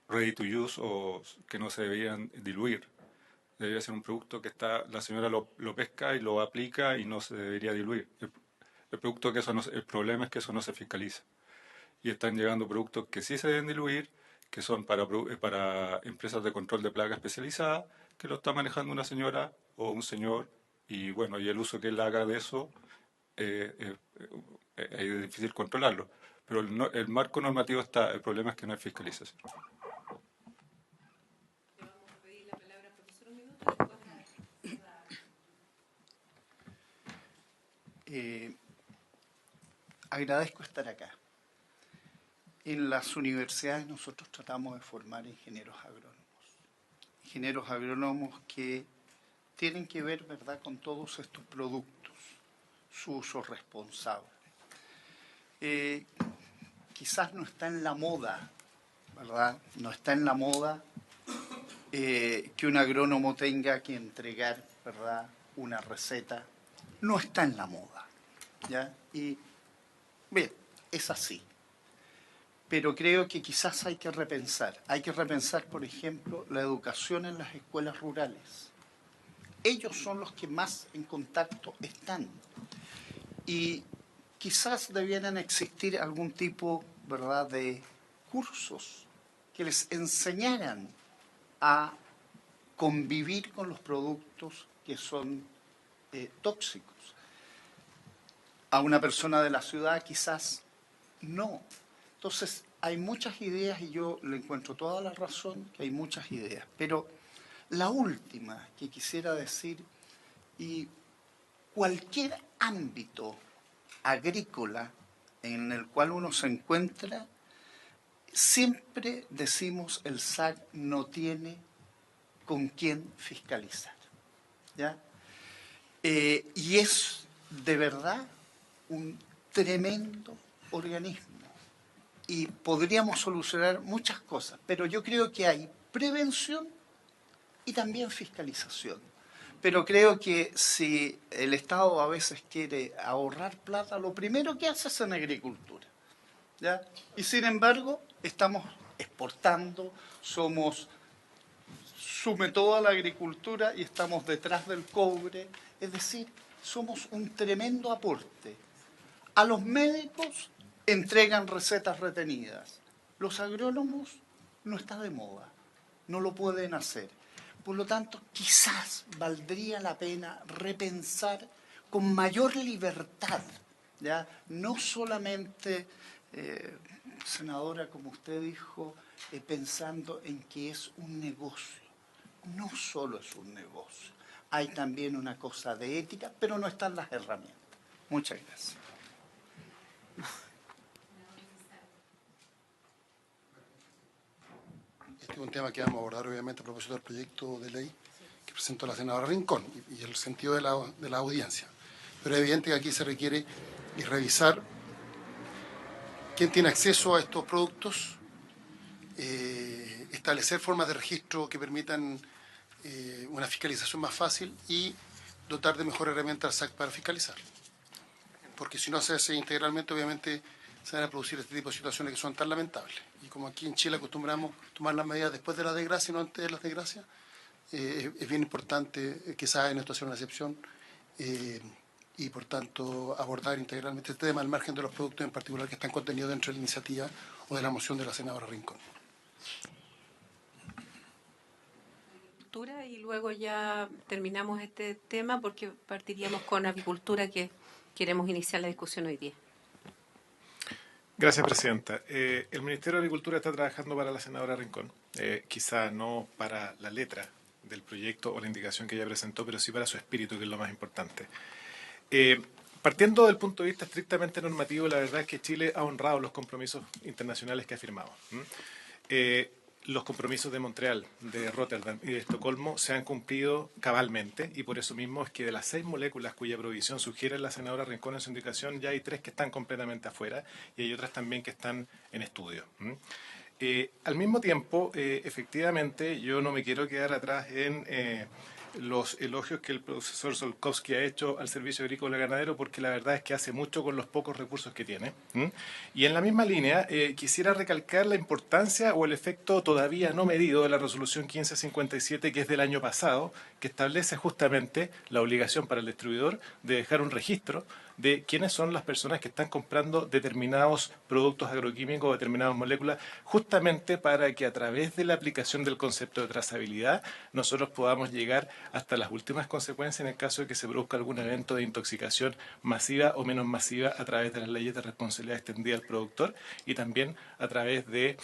ready to use o que no se deberían diluir. Debería ser un producto que está, la señora lo pesca y lo aplica y no se debería diluir. El producto que eso no, el problema es que eso no se fiscaliza. Y están llegando productos que sí se deben diluir, que son para empresas de control de plaga especializadas, que lo está manejando una señora o un señor, y bueno, y el uso que él haga de eso es difícil controlarlo. Pero el marco normativo está, el problema es que no hay fiscalización. Agradezco estar acá. En las universidades nosotros tratamos de formar ingenieros agrónomos. Ingenieros agrónomos que tienen que ver, ¿verdad?, con todos estos productos, su uso responsable. Quizás no está en la moda, ¿verdad? No está en la moda que un agrónomo tenga que entregar, ¿verdad?, una receta. No está en la moda, ¿ya? Y bien, es así. Pero creo que quizás hay que repensar. Hay que repensar, por ejemplo, la educación en las escuelas rurales. Ellos son los que más en contacto están. Y quizás debieran existir algún tipo, ¿verdad?, de cursos que les enseñaran a convivir con los productos que son tóxicos. A una persona de la ciudad quizás no. Entonces, hay muchas ideas y yo le encuentro toda la razón que hay muchas ideas. Pero la última que quisiera decir, y cualquier ámbito agrícola en el cual uno se encuentra, siempre decimos el SAC no tiene con quién fiscalizar, ¿ya? Y es de verdad un tremendo organismo y podríamos solucionar muchas cosas, pero yo creo que hay prevención y también fiscalización. Pero creo que si el Estado a veces quiere ahorrar plata, lo primero que hace es en agricultura, ¿ya? Y sin embargo, estamos exportando, sume toda la agricultura y estamos detrás del cobre. Es decir, somos un tremendo aporte. A los médicos entregan recetas retenidas. Los agrónomos no está de moda, no lo pueden hacer. Por lo tanto, quizás valdría la pena repensar con mayor libertad, ¿ya? No solamente, senadora, como usted dijo, pensando en que es un negocio. No solo es un negocio. Hay también una cosa de ética, pero no están las herramientas. Muchas gracias. Este es un tema que vamos a abordar obviamente a propósito del proyecto de ley que presentó la senadora Rincón y el sentido de la audiencia. Pero es evidente que aquí se requiere revisar quién tiene acceso a estos productos, establecer formas de registro que permitan una fiscalización más fácil y dotar de mejor herramienta al SAC para fiscalizar. Porque si no se hace integralmente, obviamente se van a producir este tipo de situaciones que son tan lamentables. Y como aquí en Chile acostumbramos tomar las medidas después de la desgracia y no antes de las desgracias, es bien importante, quizás en esto sea una excepción, y por tanto abordar integralmente este tema al margen de los productos en particular que están contenidos dentro de la iniciativa o de la moción de la senadora Rincón. Y luego ya terminamos este tema porque partiríamos con avicultura, que queremos iniciar la discusión hoy día. Gracias, Presidenta. El Ministerio de Agricultura está trabajando para la senadora Rincón, quizá no para la letra del proyecto o la indicación que ella presentó, pero sí para su espíritu, que es lo más importante. Partiendo del punto de vista estrictamente normativo, la verdad es que Chile ha honrado los compromisos internacionales que ha firmado. los compromisos de Montreal, de Rotterdam y de Estocolmo se han cumplido cabalmente, y por eso mismo es que de las 6 moléculas cuya provisión sugiere la senadora Rincón en su indicación, ya hay 3 que están completamente afuera y hay otras también que están en estudio. Al mismo tiempo, efectivamente, yo no me quiero quedar atrás en los elogios que el profesor Solkowski ha hecho al Servicio Agrícola y Ganadero, porque la verdad es que hace mucho con los pocos recursos que tiene. Y en la misma línea, quisiera recalcar la importancia o el efecto todavía no medido de la resolución 1557, que es del año pasado, que establece justamente la obligación para el distribuidor de dejar un registro de quiénes son las personas que están comprando determinados productos agroquímicos o determinadas moléculas, justamente para que a través de la aplicación del concepto de trazabilidad nosotros podamos llegar hasta las últimas consecuencias en el caso de que se produzca algún evento de intoxicación masiva o menos masiva a través de las leyes de responsabilidad extendida al productor y también a través de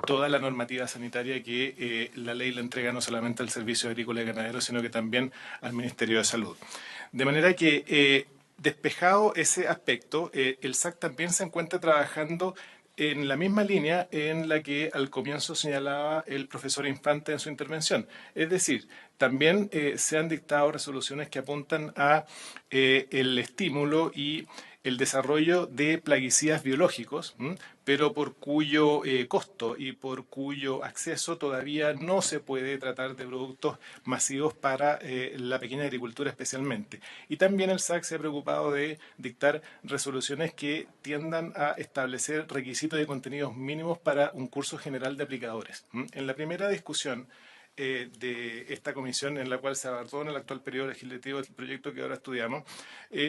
toda la normativa sanitaria que la ley le entrega no solamente al Servicio Agrícola y Ganadero, sino que también al Ministerio de Salud. De manera que despejado ese aspecto, el SAC también se encuentra trabajando en la misma línea en la que al comienzo señalaba el profesor Infante en su intervención. Es decir, también se han dictado resoluciones que apuntan a el estímulo y el desarrollo de plaguicidas biológicos, pero por cuyo costo y por cuyo acceso todavía no se puede tratar de productos masivos para la pequeña agricultura especialmente. Y también el SAC se ha preocupado de dictar resoluciones que tiendan a establecer requisitos de contenidos mínimos para un curso general de aplicadores. En la primera discusión de esta comisión en la cual se abordó en el actual periodo legislativo del proyecto que ahora estudiamos,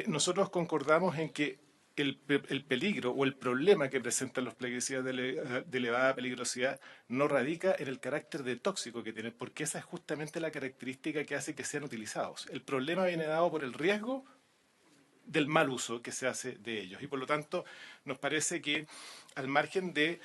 nosotros concordamos en que el peligro o el problema que presentan los plaguicidas de elevada peligrosidad no radica en el carácter de tóxico que tienen, porque esa es justamente la característica que hace que sean utilizados. El problema viene dado por el riesgo del mal uso que se hace de ellos. Y por lo tanto, nos parece que al margen de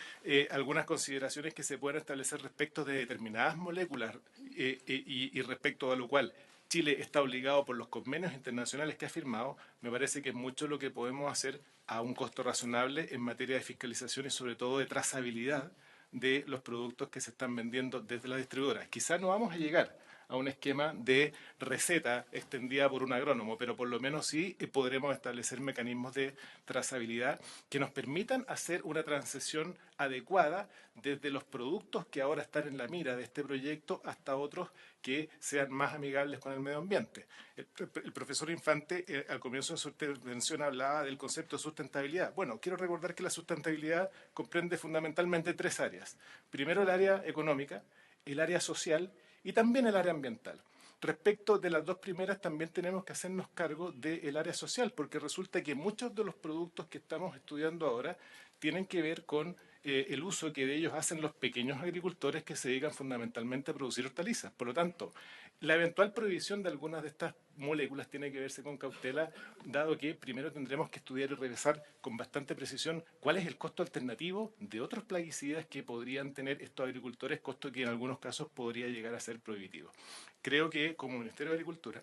algunas consideraciones que se puedan establecer respecto de determinadas moléculas y respecto a lo cual Chile está obligado por los convenios internacionales que ha firmado, me parece que es mucho lo que podemos hacer a un costo razonable en materia de fiscalización y sobre todo de trazabilidad de los productos que se están vendiendo desde las distribuidoras. Quizás no vamos a llegar a un esquema de receta extendida por un agrónomo, pero por lo menos sí podremos establecer mecanismos de trazabilidad que nos permitan hacer una transición adecuada desde los productos que ahora están en la mira de este proyecto hasta otros que sean más amigables con el medio ambiente. El profesor Infante al comienzo de su intervención hablaba del concepto de sustentabilidad. Bueno, quiero recordar que la sustentabilidad comprende fundamentalmente 3 áreas. Primero, el área económica, el área social y también el área ambiental. Respecto de las 2 primeras, también tenemos que hacernos cargo del área social, porque resulta que muchos de los productos que estamos estudiando ahora tienen que ver con el uso que de ellos hacen los pequeños agricultores que se dedican fundamentalmente a producir hortalizas. Por lo tanto, la eventual prohibición de algunas de estas moléculas tiene que verse con cautela, dado que primero tendremos que estudiar y revisar con bastante precisión cuál es el costo alternativo de otros plaguicidas que podrían tener estos agricultores, costo que en algunos casos podría llegar a ser prohibitivo. Creo que como Ministerio de Agricultura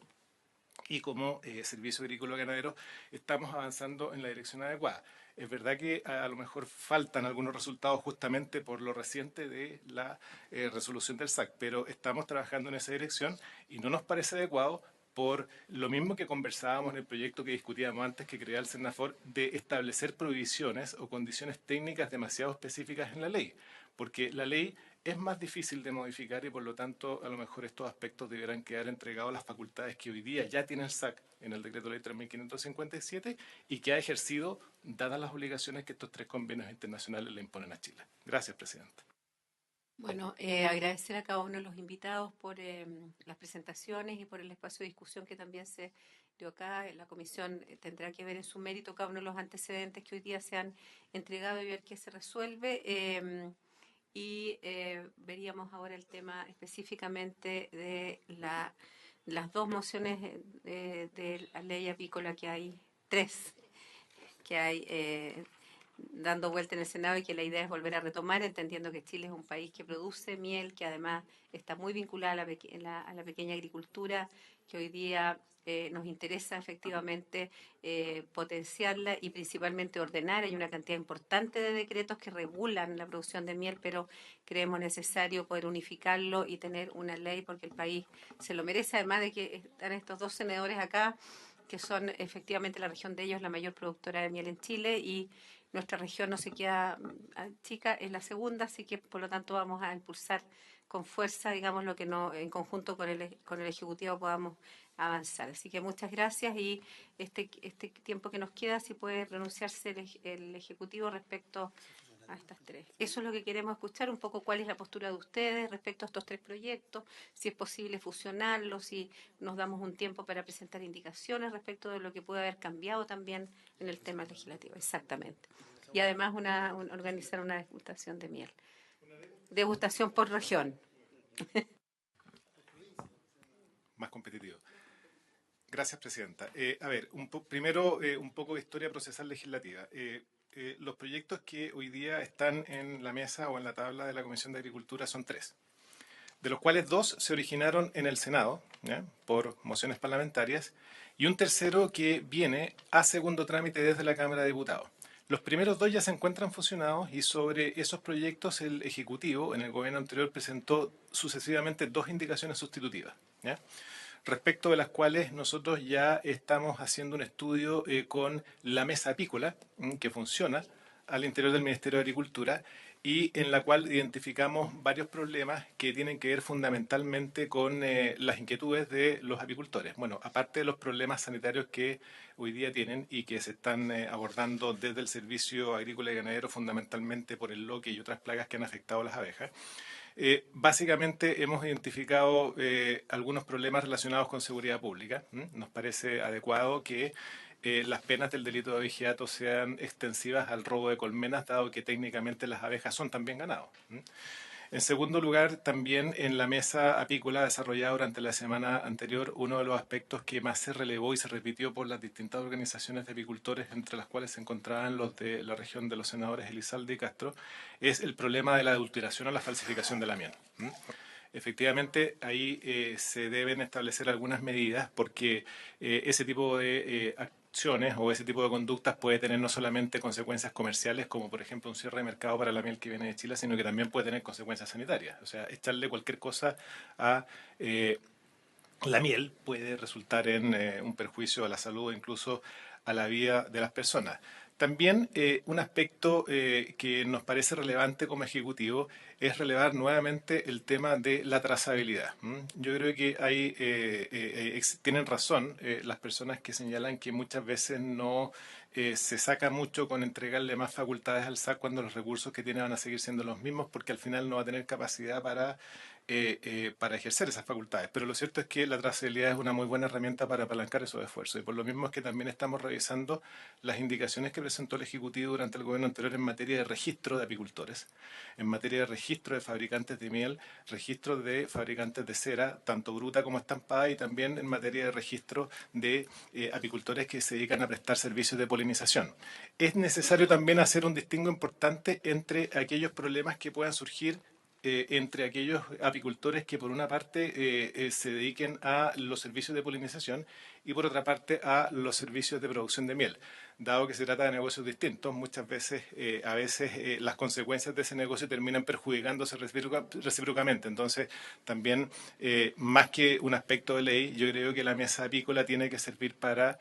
y como Servicio Agrícola y Ganadero estamos avanzando en la dirección adecuada. Es verdad que a lo mejor faltan algunos resultados justamente por lo reciente de la resolución del SAC, pero estamos trabajando en esa dirección y no nos parece adecuado por lo mismo que conversábamos en el proyecto que discutíamos antes que crea el Senafor, de establecer prohibiciones o condiciones técnicas demasiado específicas en la ley, porque la ley es más difícil de modificar y por lo tanto a lo mejor estos aspectos deberán quedar entregados a las facultades que hoy día ya tiene el SAC en el decreto ley 3557 y que ha ejercido dadas las obligaciones que estos 3 convenios internacionales le imponen a Chile. Gracias, presidente. Bueno, agradecer a cada uno de los invitados por las presentaciones y por el espacio de discusión que también se dio acá. La comisión tendrá que ver en su mérito cada uno de los antecedentes que hoy día se han entregado y ver qué se resuelve. Veríamos ahora el tema específicamente de las 2 mociones de la ley apícola, que hay 3 que hay dando vuelta en el Senado y que la idea es volver a retomar, entendiendo que Chile es un país que produce miel, que además está muy vinculada a la pequeña agricultura, que hoy día nos interesa efectivamente potenciarla y principalmente ordenar. Hay una cantidad importante de decretos que regulan la producción de miel, pero creemos necesario poder unificarlo y tener una ley porque el país se lo merece, además de que están estos dos senadores acá, que son efectivamente la región de ellos la mayor productora de miel en Chile y nuestra región no se queda chica, es la segunda, así que por lo tanto vamos a impulsar con fuerza, digamos, lo que no en conjunto con el Ejecutivo podamos avanzar. Así que muchas gracias y este tiempo que nos queda, si puede pronunciarse el Ejecutivo respecto a estas tres. Eso es lo que queremos escuchar, un poco cuál es la postura de ustedes respecto a estos tres proyectos, si es posible fusionarlos, si nos damos un tiempo para presentar indicaciones respecto de lo que puede haber cambiado también en el tema legislativo. Exactamente. Y además organizar una degustación de miel. Degustación por región. Más competitivo. Gracias, Presidenta. A ver, primero un poco de historia procesal legislativa. Los proyectos que hoy día están en la mesa o en la tabla de la Comisión de Agricultura son 3, de los cuales 2 se originaron en el Senado, ¿ya?, por mociones parlamentarias, y un tercero que viene a segundo trámite desde la Cámara de Diputados. Los primeros 2 ya se encuentran fusionados y sobre esos proyectos el Ejecutivo en el gobierno anterior presentó sucesivamente 2 indicaciones sustitutivas, ¿ya?, respecto de las cuales nosotros ya estamos haciendo un estudio con la mesa apícola, que funciona al interior del Ministerio de Agricultura y en la cual identificamos varios problemas que tienen que ver fundamentalmente con las inquietudes de los apicultores. Bueno, aparte de los problemas sanitarios que hoy día tienen y que se están abordando desde el Servicio Agrícola y Ganadero, fundamentalmente por el loque y otras plagas que han afectado a las abejas. Básicamente hemos identificado algunos problemas relacionados con seguridad pública. Nos parece adecuado que las penas del delito de abigeato sean extensivas al robo de colmenas, dado que técnicamente las abejas son también ganado. En segundo lugar, también en la mesa apícola desarrollada durante la semana anterior, uno de los aspectos que más se relevó y se repitió por las distintas organizaciones de apicultores, entre las cuales se encontraban los de la región de los senadores Elizalde y Castro, es el problema de la adulteración o la falsificación de la miel. Efectivamente, ahí se deben establecer algunas medidas porque ese tipo de acciones o ese tipo de conductas puede tener no solamente consecuencias comerciales, como por ejemplo un cierre de mercado para la miel que viene de Chile, sino que también puede tener consecuencias sanitarias. O sea, echarle cualquier cosa a la miel puede resultar en un perjuicio a la salud o incluso a la vida de las personas. También un aspecto que nos parece relevante como Ejecutivo es relevar nuevamente el tema de la trazabilidad. Yo creo que ahí tienen razón las personas que señalan que muchas veces no se saca mucho con entregarle más facultades al SAC cuando los recursos que tiene van a seguir siendo los mismos, porque al final no va a tener capacidad para ejercer esas facultades. Pero lo cierto es que la trazabilidad es una muy buena herramienta para apalancar esos esfuerzos. Y por lo mismo es que también estamos revisando las indicaciones que presentó el Ejecutivo durante el gobierno anterior en materia de registro de apicultores, en materia de registro de fabricantes de miel, registro de fabricantes de cera, tanto bruta como estampada, y también en materia de registro de apicultores que se dedican a prestar servicios de polinización. Es necesario también hacer un distingo importante entre aquellos problemas que puedan surgir entre aquellos apicultores que por una parte se dediquen a los servicios de polinización y por otra parte a los servicios de producción de miel. Dado que se trata de negocios distintos, muchas veces, las consecuencias de ese negocio terminan perjudicándose recíprocamente. Entonces, también, más que un aspecto de ley, yo creo que la mesa apícola tiene que servir para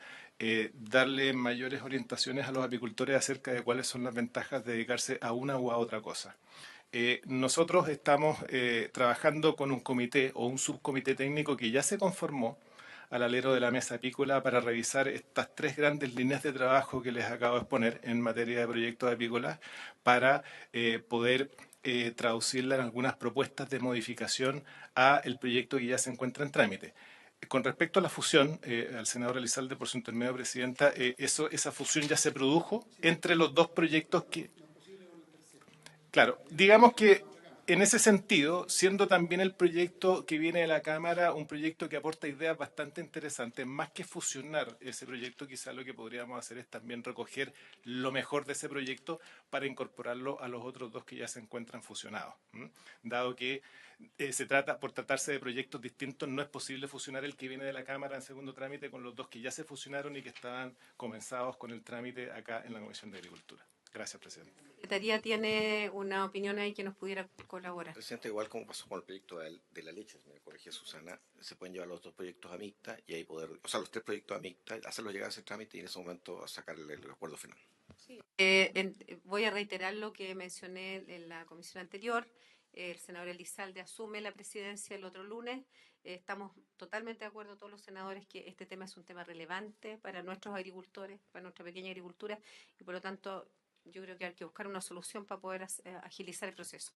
darle mayores orientaciones a los apicultores acerca de cuáles son las ventajas de dedicarse a una u a otra cosa. Nosotros estamos trabajando con un comité o un subcomité técnico que ya se conformó al alero de la mesa apícola para revisar estas 3 grandes líneas de trabajo que les acabo de exponer en materia de proyectos apícolas para poder traducirla en algunas propuestas de modificación a el proyecto que ya se encuentra en trámite. Con respecto a la fusión, al senador Elizalde, por su intermedio, Presidenta, esa fusión ya se produjo entre los 2 proyectos que... Claro, digamos que en ese sentido, siendo también el proyecto que viene de la Cámara un proyecto que aporta ideas bastante interesantes, más que fusionar ese proyecto, quizás lo que podríamos hacer es también recoger lo mejor de ese proyecto para incorporarlo a los otros dos que ya se encuentran fusionados. Dado que por tratarse de proyectos distintos, no es posible fusionar el que viene de la Cámara en segundo trámite con los dos que ya se fusionaron y que estaban comenzados con el trámite acá en la Comisión de Agricultura. Gracias, presidente. La Secretaría tiene una opinión ahí que nos pudiera colaborar. Presidente, igual como pasó con el proyecto de la leche, me corrige Susana, se pueden llevar los dos proyectos a mixta y ahí poder, o sea, los tres proyectos a mixta, hacerlos llegar a ese trámite y en ese momento sacarle el acuerdo final. Sí. Voy a reiterar lo que mencioné en la comisión anterior. El senador Elizalde asume la presidencia el otro lunes. Estamos totalmente de acuerdo todos los senadores que este tema es un tema relevante para nuestros agricultores, para nuestra pequeña agricultura y por lo tanto yo creo que hay que buscar una solución para poder agilizar el proceso.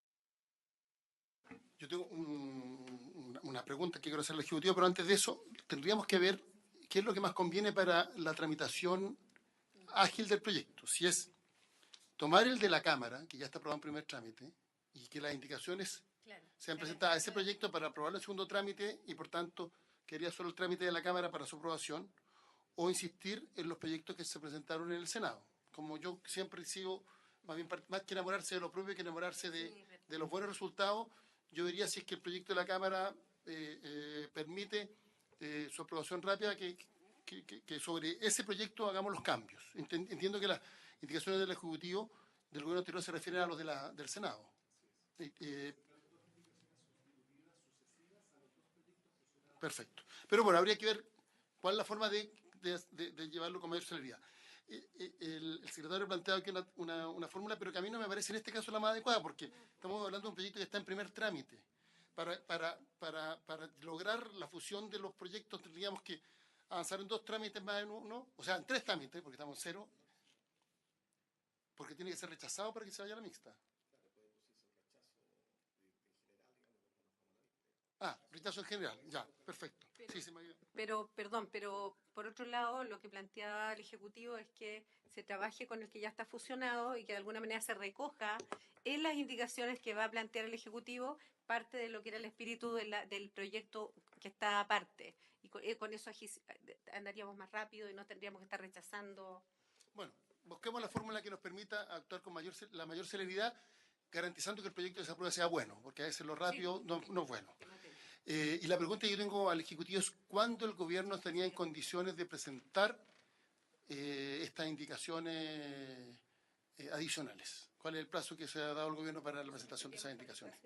Yo tengo una pregunta que quiero hacer al Ejecutivo, pero antes de eso tendríamos que ver qué es lo que más conviene para la tramitación ágil del proyecto. Si es tomar el de la Cámara, que ya está aprobado en primer trámite, y que las indicaciones sean presentadas a ese proyecto para aprobarlo en segundo trámite y, por tanto, quería solo el trámite de la Cámara para su aprobación, o insistir en los proyectos que se presentaron en el Senado. Como yo siempre sigo, más que enamorarse de lo propio que enamorarse de los buenos resultados, yo diría si es que el proyecto de la Cámara permite su aprobación rápida, que sobre ese proyecto hagamos los cambios. Entiendo que las indicaciones del Ejecutivo del Gobierno anterior se refieren a los del Senado. Perfecto. Pero bueno, habría que ver cuál es la forma de llevarlo con mayor celeridad. El secretario ha planteado aquí una fórmula, pero que a mí no me parece en este caso la más adecuada, porque estamos hablando de un proyecto que está en primer trámite. Para lograr la fusión de los proyectos tendríamos que avanzar en 2 trámites más en uno, o sea, en 3 trámites, porque estamos en 0, porque tiene que ser rechazado para que se vaya a la mixta. Rechazo en general, ya, perfecto. Pero por otro lado, lo que planteaba el Ejecutivo es que se trabaje con el que ya está fusionado y que de alguna manera se recoja en las indicaciones que va a plantear el Ejecutivo parte de lo que era el espíritu del proyecto que está aparte. Y con eso andaríamos más rápido y no tendríamos que estar rechazando. Bueno, busquemos la fórmula que nos permita actuar con la mayor celeridad, garantizando que el proyecto de desapruebe sea bueno, porque a veces lo rápido no es bueno. Y la pregunta que yo tengo al Ejecutivo es ¿cuándo el Gobierno estaría en condiciones de presentar estas indicaciones adicionales? ¿Cuál es el plazo que se ha dado al Gobierno para la presentación de esas indicaciones?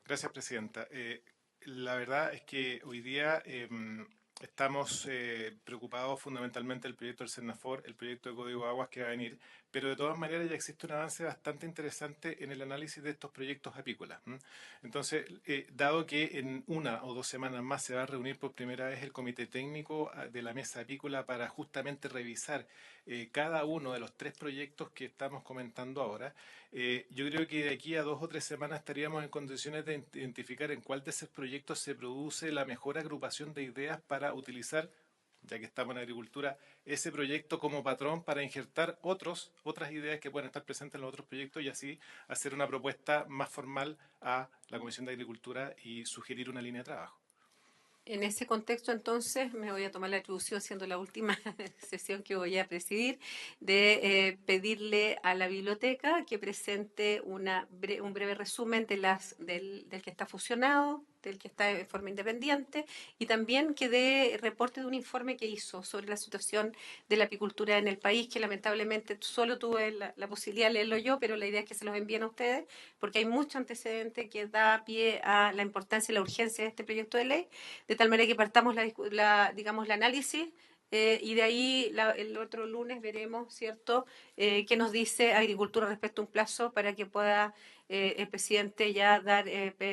Gracias, presidenta. La verdad es que hoy día estamos preocupados fundamentalmente del proyecto del Senafor, el proyecto de Código de Aguas que va a venir, pero de todas maneras ya existe un avance bastante interesante en el análisis de estos proyectos apícolas. Entonces, dado que en 1 o 2 semanas más se va a reunir por primera vez el comité técnico de la mesa apícola para justamente revisar cada uno de los 3 proyectos que estamos comentando ahora, yo creo que de aquí a 2 o 3 semanas estaríamos en condiciones de identificar en cuál de esos proyectos se produce la mejor agrupación de ideas para utilizar, ya que estamos en agricultura, ese proyecto como patrón para injertar otras ideas que pueden estar presentes en los otros proyectos y así hacer una propuesta más formal a la Comisión de Agricultura y sugerir una línea de trabajo. En ese contexto, entonces, me voy a tomar la atribución, siendo la última sesión que voy a presidir, de pedirle a la biblioteca que presente un breve resumen del que está fusionado, del que está en forma independiente, y también que dé reporte de un informe que hizo sobre la situación de la apicultura en el país, que lamentablemente solo tuve la posibilidad de leerlo yo, pero la idea es que se los envíen a ustedes, porque hay mucho antecedente que da pie a la importancia y la urgencia de este proyecto de ley, de tal manera que partamos el análisis, y de ahí el otro lunes veremos, ¿cierto?, qué nos dice Agricultura respecto a un plazo para que pueda el presidente ya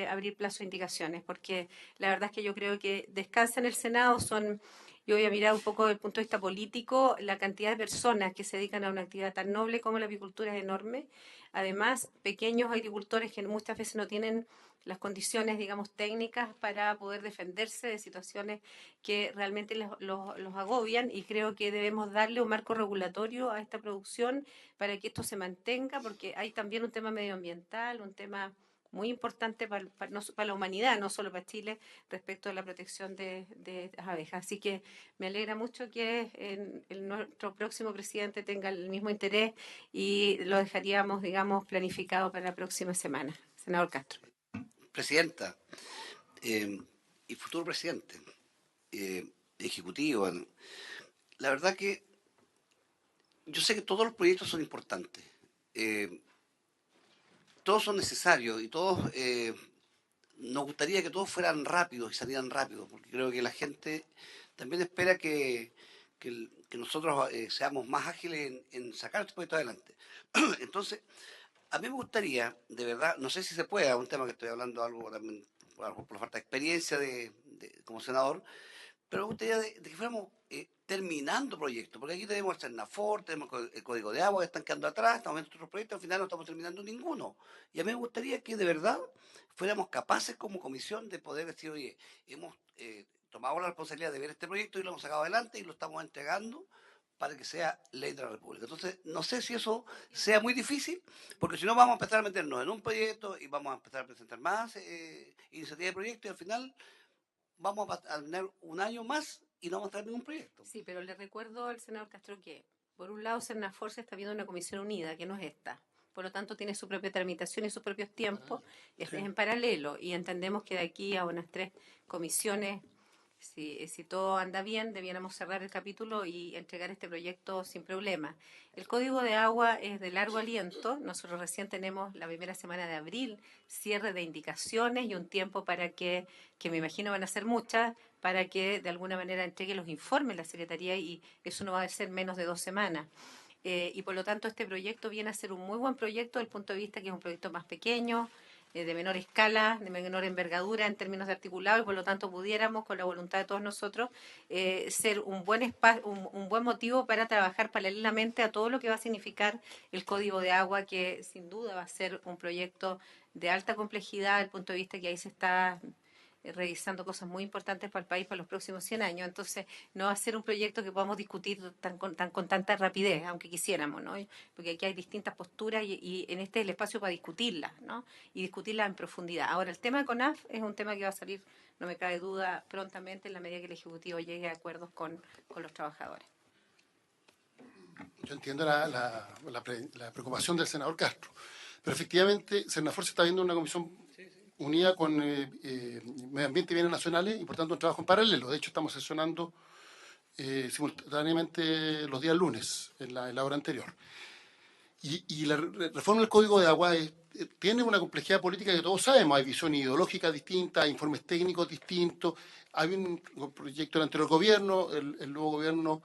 abrir plazo de indicaciones, porque la verdad es que yo creo que descansa en el Senado, son Yo voy a mirar un poco desde el punto de vista político. La cantidad de personas que se dedican a una actividad tan noble como la apicultura es enorme. Además, pequeños agricultores que muchas veces no tienen las condiciones, digamos, técnicas para poder defenderse de situaciones que realmente los agobian, y creo que debemos darle un marco regulatorio a esta producción para que esto se mantenga, porque hay también un tema medioambiental, un tema muy importante para la humanidad, no solo para Chile, respecto a la protección de las abejas. Así que me alegra mucho que nuestro próximo presidente tenga el mismo interés, y lo dejaríamos, digamos, planificado para la próxima semana. Senador Castro. Presidenta y futuro presidente ejecutivo, la verdad que yo sé que todos los proyectos son importantes, todos son necesarios y todos nos gustaría que todos fueran rápidos y salieran rápidos, porque creo que la gente también espera que nosotros seamos más ágiles en sacar este proyecto adelante. Entonces, a mí me gustaría, de verdad, no sé si se puede, es un tema que estoy hablando algo también por la falta de experiencia como senador, pero me gustaría de que fuéramos terminando proyectos, porque aquí tenemos el Cernafor, tenemos el Código de Agua que están quedando atrás, estamos en otros proyectos, al final no estamos terminando ninguno. Y a mí me gustaría que de verdad fuéramos capaces como comisión de poder decir, oye, hemos tomado la responsabilidad de ver este proyecto y lo hemos sacado adelante y lo estamos entregando para que sea ley de la República. Entonces, no sé si eso sea muy difícil, porque si no vamos a empezar a meternos en un proyecto y vamos a empezar a presentar más iniciativas de proyectos y al final vamos a tener un año más y no vamos a tener ningún proyecto. Sí, pero le recuerdo al senador Castro que, por un lado, Cernafor se está viendo una comisión unida, que no es esta. Por lo tanto, tiene su propia tramitación y sus propios tiempos. Este es en paralelo, y entendemos que de aquí a unas 3 comisiones, si todo anda bien, debiéramos cerrar el capítulo y entregar este proyecto sin problema. El Código de Agua es de largo aliento. Nosotros recién tenemos la primera semana de abril, cierre de indicaciones y un tiempo para que me imagino van a ser muchas, para que de alguna manera entregue los informes la Secretaría, y eso no va a ser menos de 2 semanas. Y por lo tanto este proyecto viene a ser un muy buen proyecto desde el punto de vista que es un proyecto más pequeño, de menor escala, de menor envergadura en términos de articulado, y por lo tanto pudiéramos, con la voluntad de todos nosotros, ser un buen motivo para trabajar paralelamente a todo lo que va a significar el Código de Agua, que sin duda va a ser un proyecto de alta complejidad desde el punto de vista que ahí se está revisando cosas muy importantes para el país para los próximos 100 años. Entonces, no va a ser un proyecto que podamos discutir con tanta rapidez, aunque quisiéramos, ¿no? Porque aquí hay distintas posturas y en este es el espacio para discutirlas, ¿no? Y discutirlas en profundidad. Ahora, el tema de CONAF es un tema que va a salir, no me cabe duda, prontamente, en la medida que el Ejecutivo llegue a acuerdos con los trabajadores. Yo entiendo la preocupación del senador Castro, pero efectivamente Cernafor se está viendo una comisión unida con Medio Ambiente y Bienes Nacionales, y por tanto un trabajo en paralelo. De hecho, estamos sesionando simultáneamente los días lunes, en la hora anterior. Y la reforma del Código de Agua tiene una complejidad política que todos sabemos. Hay visión ideológica distinta, hay informes técnicos distintos. Hay un proyecto del anterior gobierno, el nuevo gobierno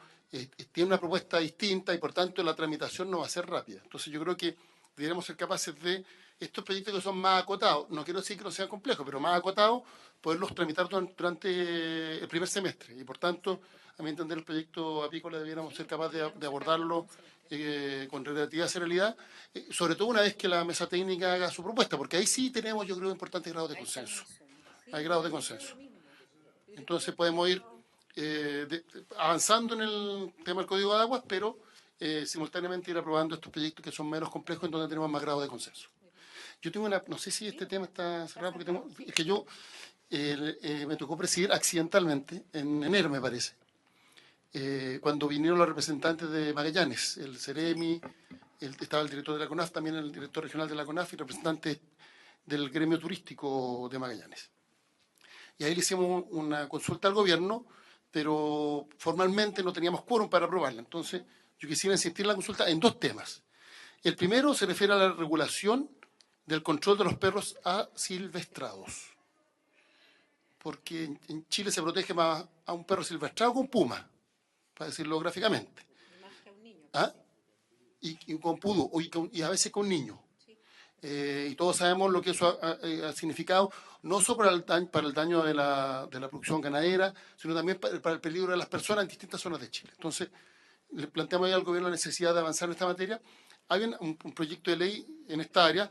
tiene una propuesta distinta, y por tanto la tramitación no va a ser rápida. Entonces yo creo que deberíamos ser capaces de estos proyectos que son más acotados, no quiero decir que no sean complejos, pero más acotados, poderlos tramitar durante el primer semestre. Y por tanto, a mi entender, el proyecto apícola debiéramos ser capaces de abordarlo con relativa serenidad, sobre todo una vez que la mesa técnica haga su propuesta, porque ahí sí tenemos, yo creo, importantes grados de consenso. Hay grados de consenso. Entonces podemos ir avanzando en el tema del Código de Aguas, pero simultáneamente ir aprobando estos proyectos que son menos complejos, en donde tenemos más grados de consenso. Yo tengo no sé si este tema está cerrado, porque es que yo me tocó presidir accidentalmente, en enero me parece, cuando vinieron los representantes de Magallanes, el CEREMI, estaba el director de la CONAF, también el director regional de la CONAF y representantes del gremio turístico de Magallanes. Y ahí le hicimos una consulta al gobierno, pero formalmente no teníamos quórum para aprobarla. Entonces, yo quisiera insistir en la consulta en 2 temas. El primero se refiere a la regulación del control de los perros asilvestrados. Porque en Chile se protege más a un perro silvestrado que un puma, para decirlo gráficamente. ¿Ah? Y con pudo, y a veces con niños. y todos sabemos lo que eso ha significado, no solo para el daño de la producción ganadera, sino también para el peligro de las personas en distintas zonas de Chile. Entonces, le planteamos ahí al gobierno la necesidad de avanzar en esta materia. Hay un proyecto de ley en esta área,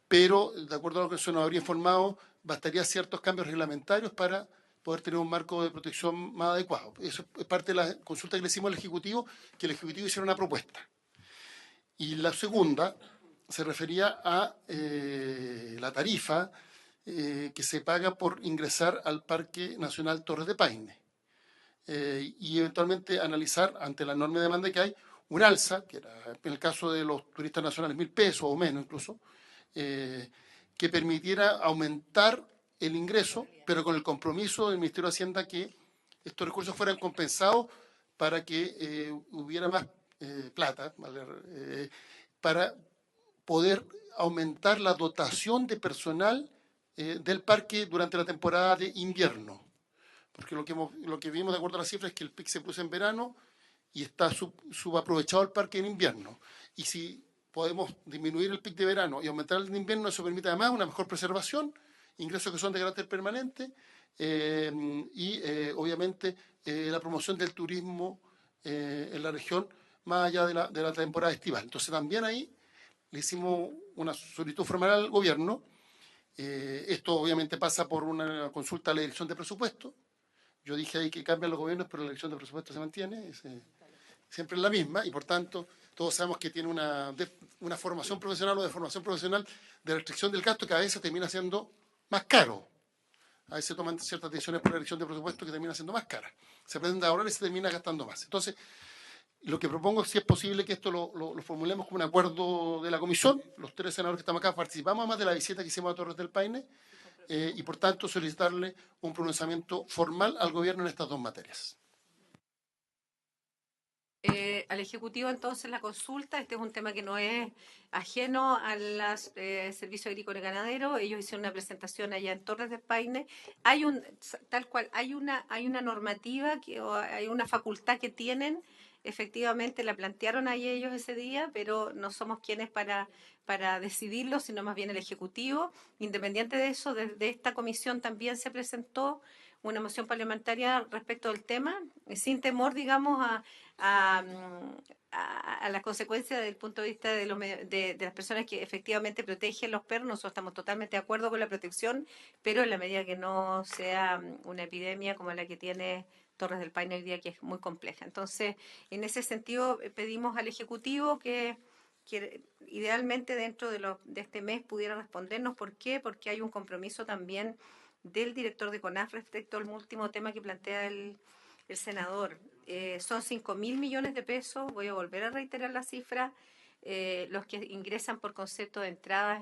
pero de acuerdo a lo que se nos habría informado, bastaría ciertos cambios reglamentarios para poder tener un marco de protección más adecuado. Eso es parte de la consulta que le hicimos al Ejecutivo, que el Ejecutivo hiciera una propuesta. Y la segunda se refería a la tarifa que se paga por ingresar al Parque Nacional Torres de Paine. Y eventualmente analizar, ante la enorme demanda que hay, un alza, que era en el caso de los turistas nacionales 1.000 pesos o menos incluso, que permitiera aumentar el ingreso, pero con el compromiso del Ministerio de Hacienda que estos recursos fueran compensados para que hubiera más plata, para poder aumentar la dotación de personal del parque durante la temporada de invierno. Porque lo que vimos de acuerdo a las cifras es que el PIC se puso en verano y está subaprovechado el parque en invierno. Y si podemos disminuir el PIC de verano y aumentar el de invierno, eso permite además una mejor preservación, ingresos que son de carácter permanente y obviamente la promoción del turismo en la región más allá de la temporada estival. Entonces también ahí le hicimos una solicitud formal al gobierno. Esto obviamente pasa por una consulta a la dirección de presupuesto. Yo dije ahí que cambian los gobiernos, pero la dirección de presupuesto se mantiene, siempre es la misma, y por tanto todos sabemos que tiene una formación profesional o de formación profesional de restricción del gasto que a veces termina siendo más caro. A veces toman ciertas decisiones por la dirección de presupuesto que termina siendo más cara. Se pretende ahorrar y se termina gastando más. Entonces, lo que propongo es si es posible que esto lo formulemos como un acuerdo de la comisión. Los 3 senadores que estamos acá participamos además de la visita que hicimos a Torres del Paine y por tanto solicitarle un pronunciamiento formal al gobierno en estas dos materias. Al Ejecutivo entonces la consulta, este es un tema que no es ajeno al Servicio Agrícola y Ganadero, ellos hicieron una presentación allá en Torres del Paine, hay una normativa, hay una facultad que tienen, efectivamente la plantearon ahí ellos ese día, pero no somos quienes para decidirlo, sino más bien el Ejecutivo. Independiente de eso, desde esta comisión también se presentó una moción parlamentaria respecto del tema, sin temor, digamos, a las consecuencias desde el punto de vista de las personas que efectivamente protegen los perros. Nosotros estamos totalmente de acuerdo con la protección, pero en la medida que no sea una epidemia como la que tiene Torres del Paine hoy día, que es muy compleja. Entonces, en ese sentido, pedimos al Ejecutivo que idealmente dentro de este mes pudiera respondernos. ¿Por qué? Porque hay un compromiso también del director de CONAF respecto al último tema que plantea el senador. Son 5.000 millones de pesos, voy a volver a reiterar la cifra, los que ingresan por concepto de entradas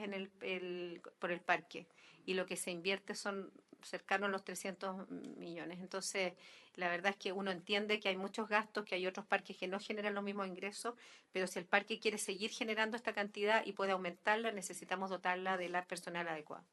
por el parque, y lo que se invierte son cercanos a los 300 millones. Entonces, la verdad es que uno entiende que hay muchos gastos, que hay otros parques que no generan los mismos ingresos, pero si el parque quiere seguir generando esta cantidad y puede aumentarla, necesitamos dotarla de la personal adecuado,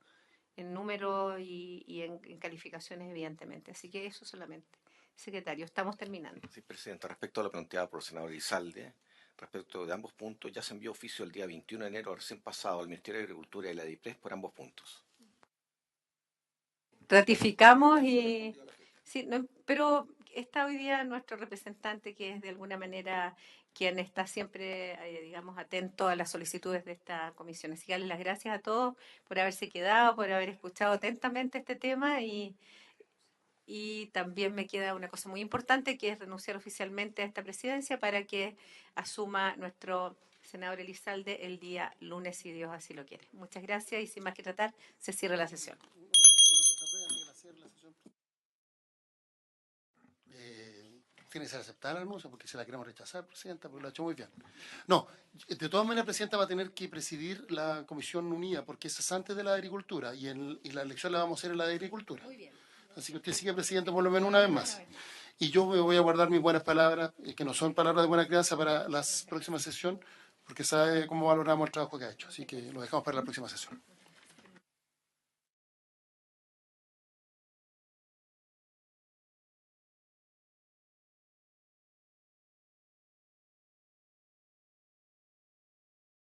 en número y en calificaciones, evidentemente. Así que eso solamente. Secretario, estamos terminando. Sí, Presidenta, respecto a lo planteado por el senador Elizalde, respecto de ambos puntos, ya se envió oficio el día 21 de enero recién pasado al Ministerio de Agricultura y la DIPRES por ambos puntos. Ratificamos y... Sí, no, pero está hoy día nuestro representante, que es de alguna manera quien está siempre, digamos, atento a las solicitudes de esta comisión. Así que darles las gracias a todos por haberse quedado, por haber escuchado atentamente este tema y también me queda una cosa muy importante, que es renunciar oficialmente a esta presidencia para que asuma nuestro senador Elizalde el día lunes, si Dios así lo quiere. Muchas gracias y sin más que tratar, se cierra la sesión. Tiene que ser aceptada el anuncio porque se la queremos rechazar, Presidenta, porque lo ha hecho muy bien. No, de todas maneras, Presidenta va a tener que presidir la Comisión Unida porque esa es antes de la de Agricultura y la elección la vamos a hacer en la de Agricultura. Muy bien. Así que usted sigue Presidente por lo menos una vez más. Y yo me voy a guardar mis buenas palabras, que no son palabras de buena crianza, para la próxima sesión, porque sabe cómo valoramos el trabajo que ha hecho. Así que lo dejamos para la próxima sesión.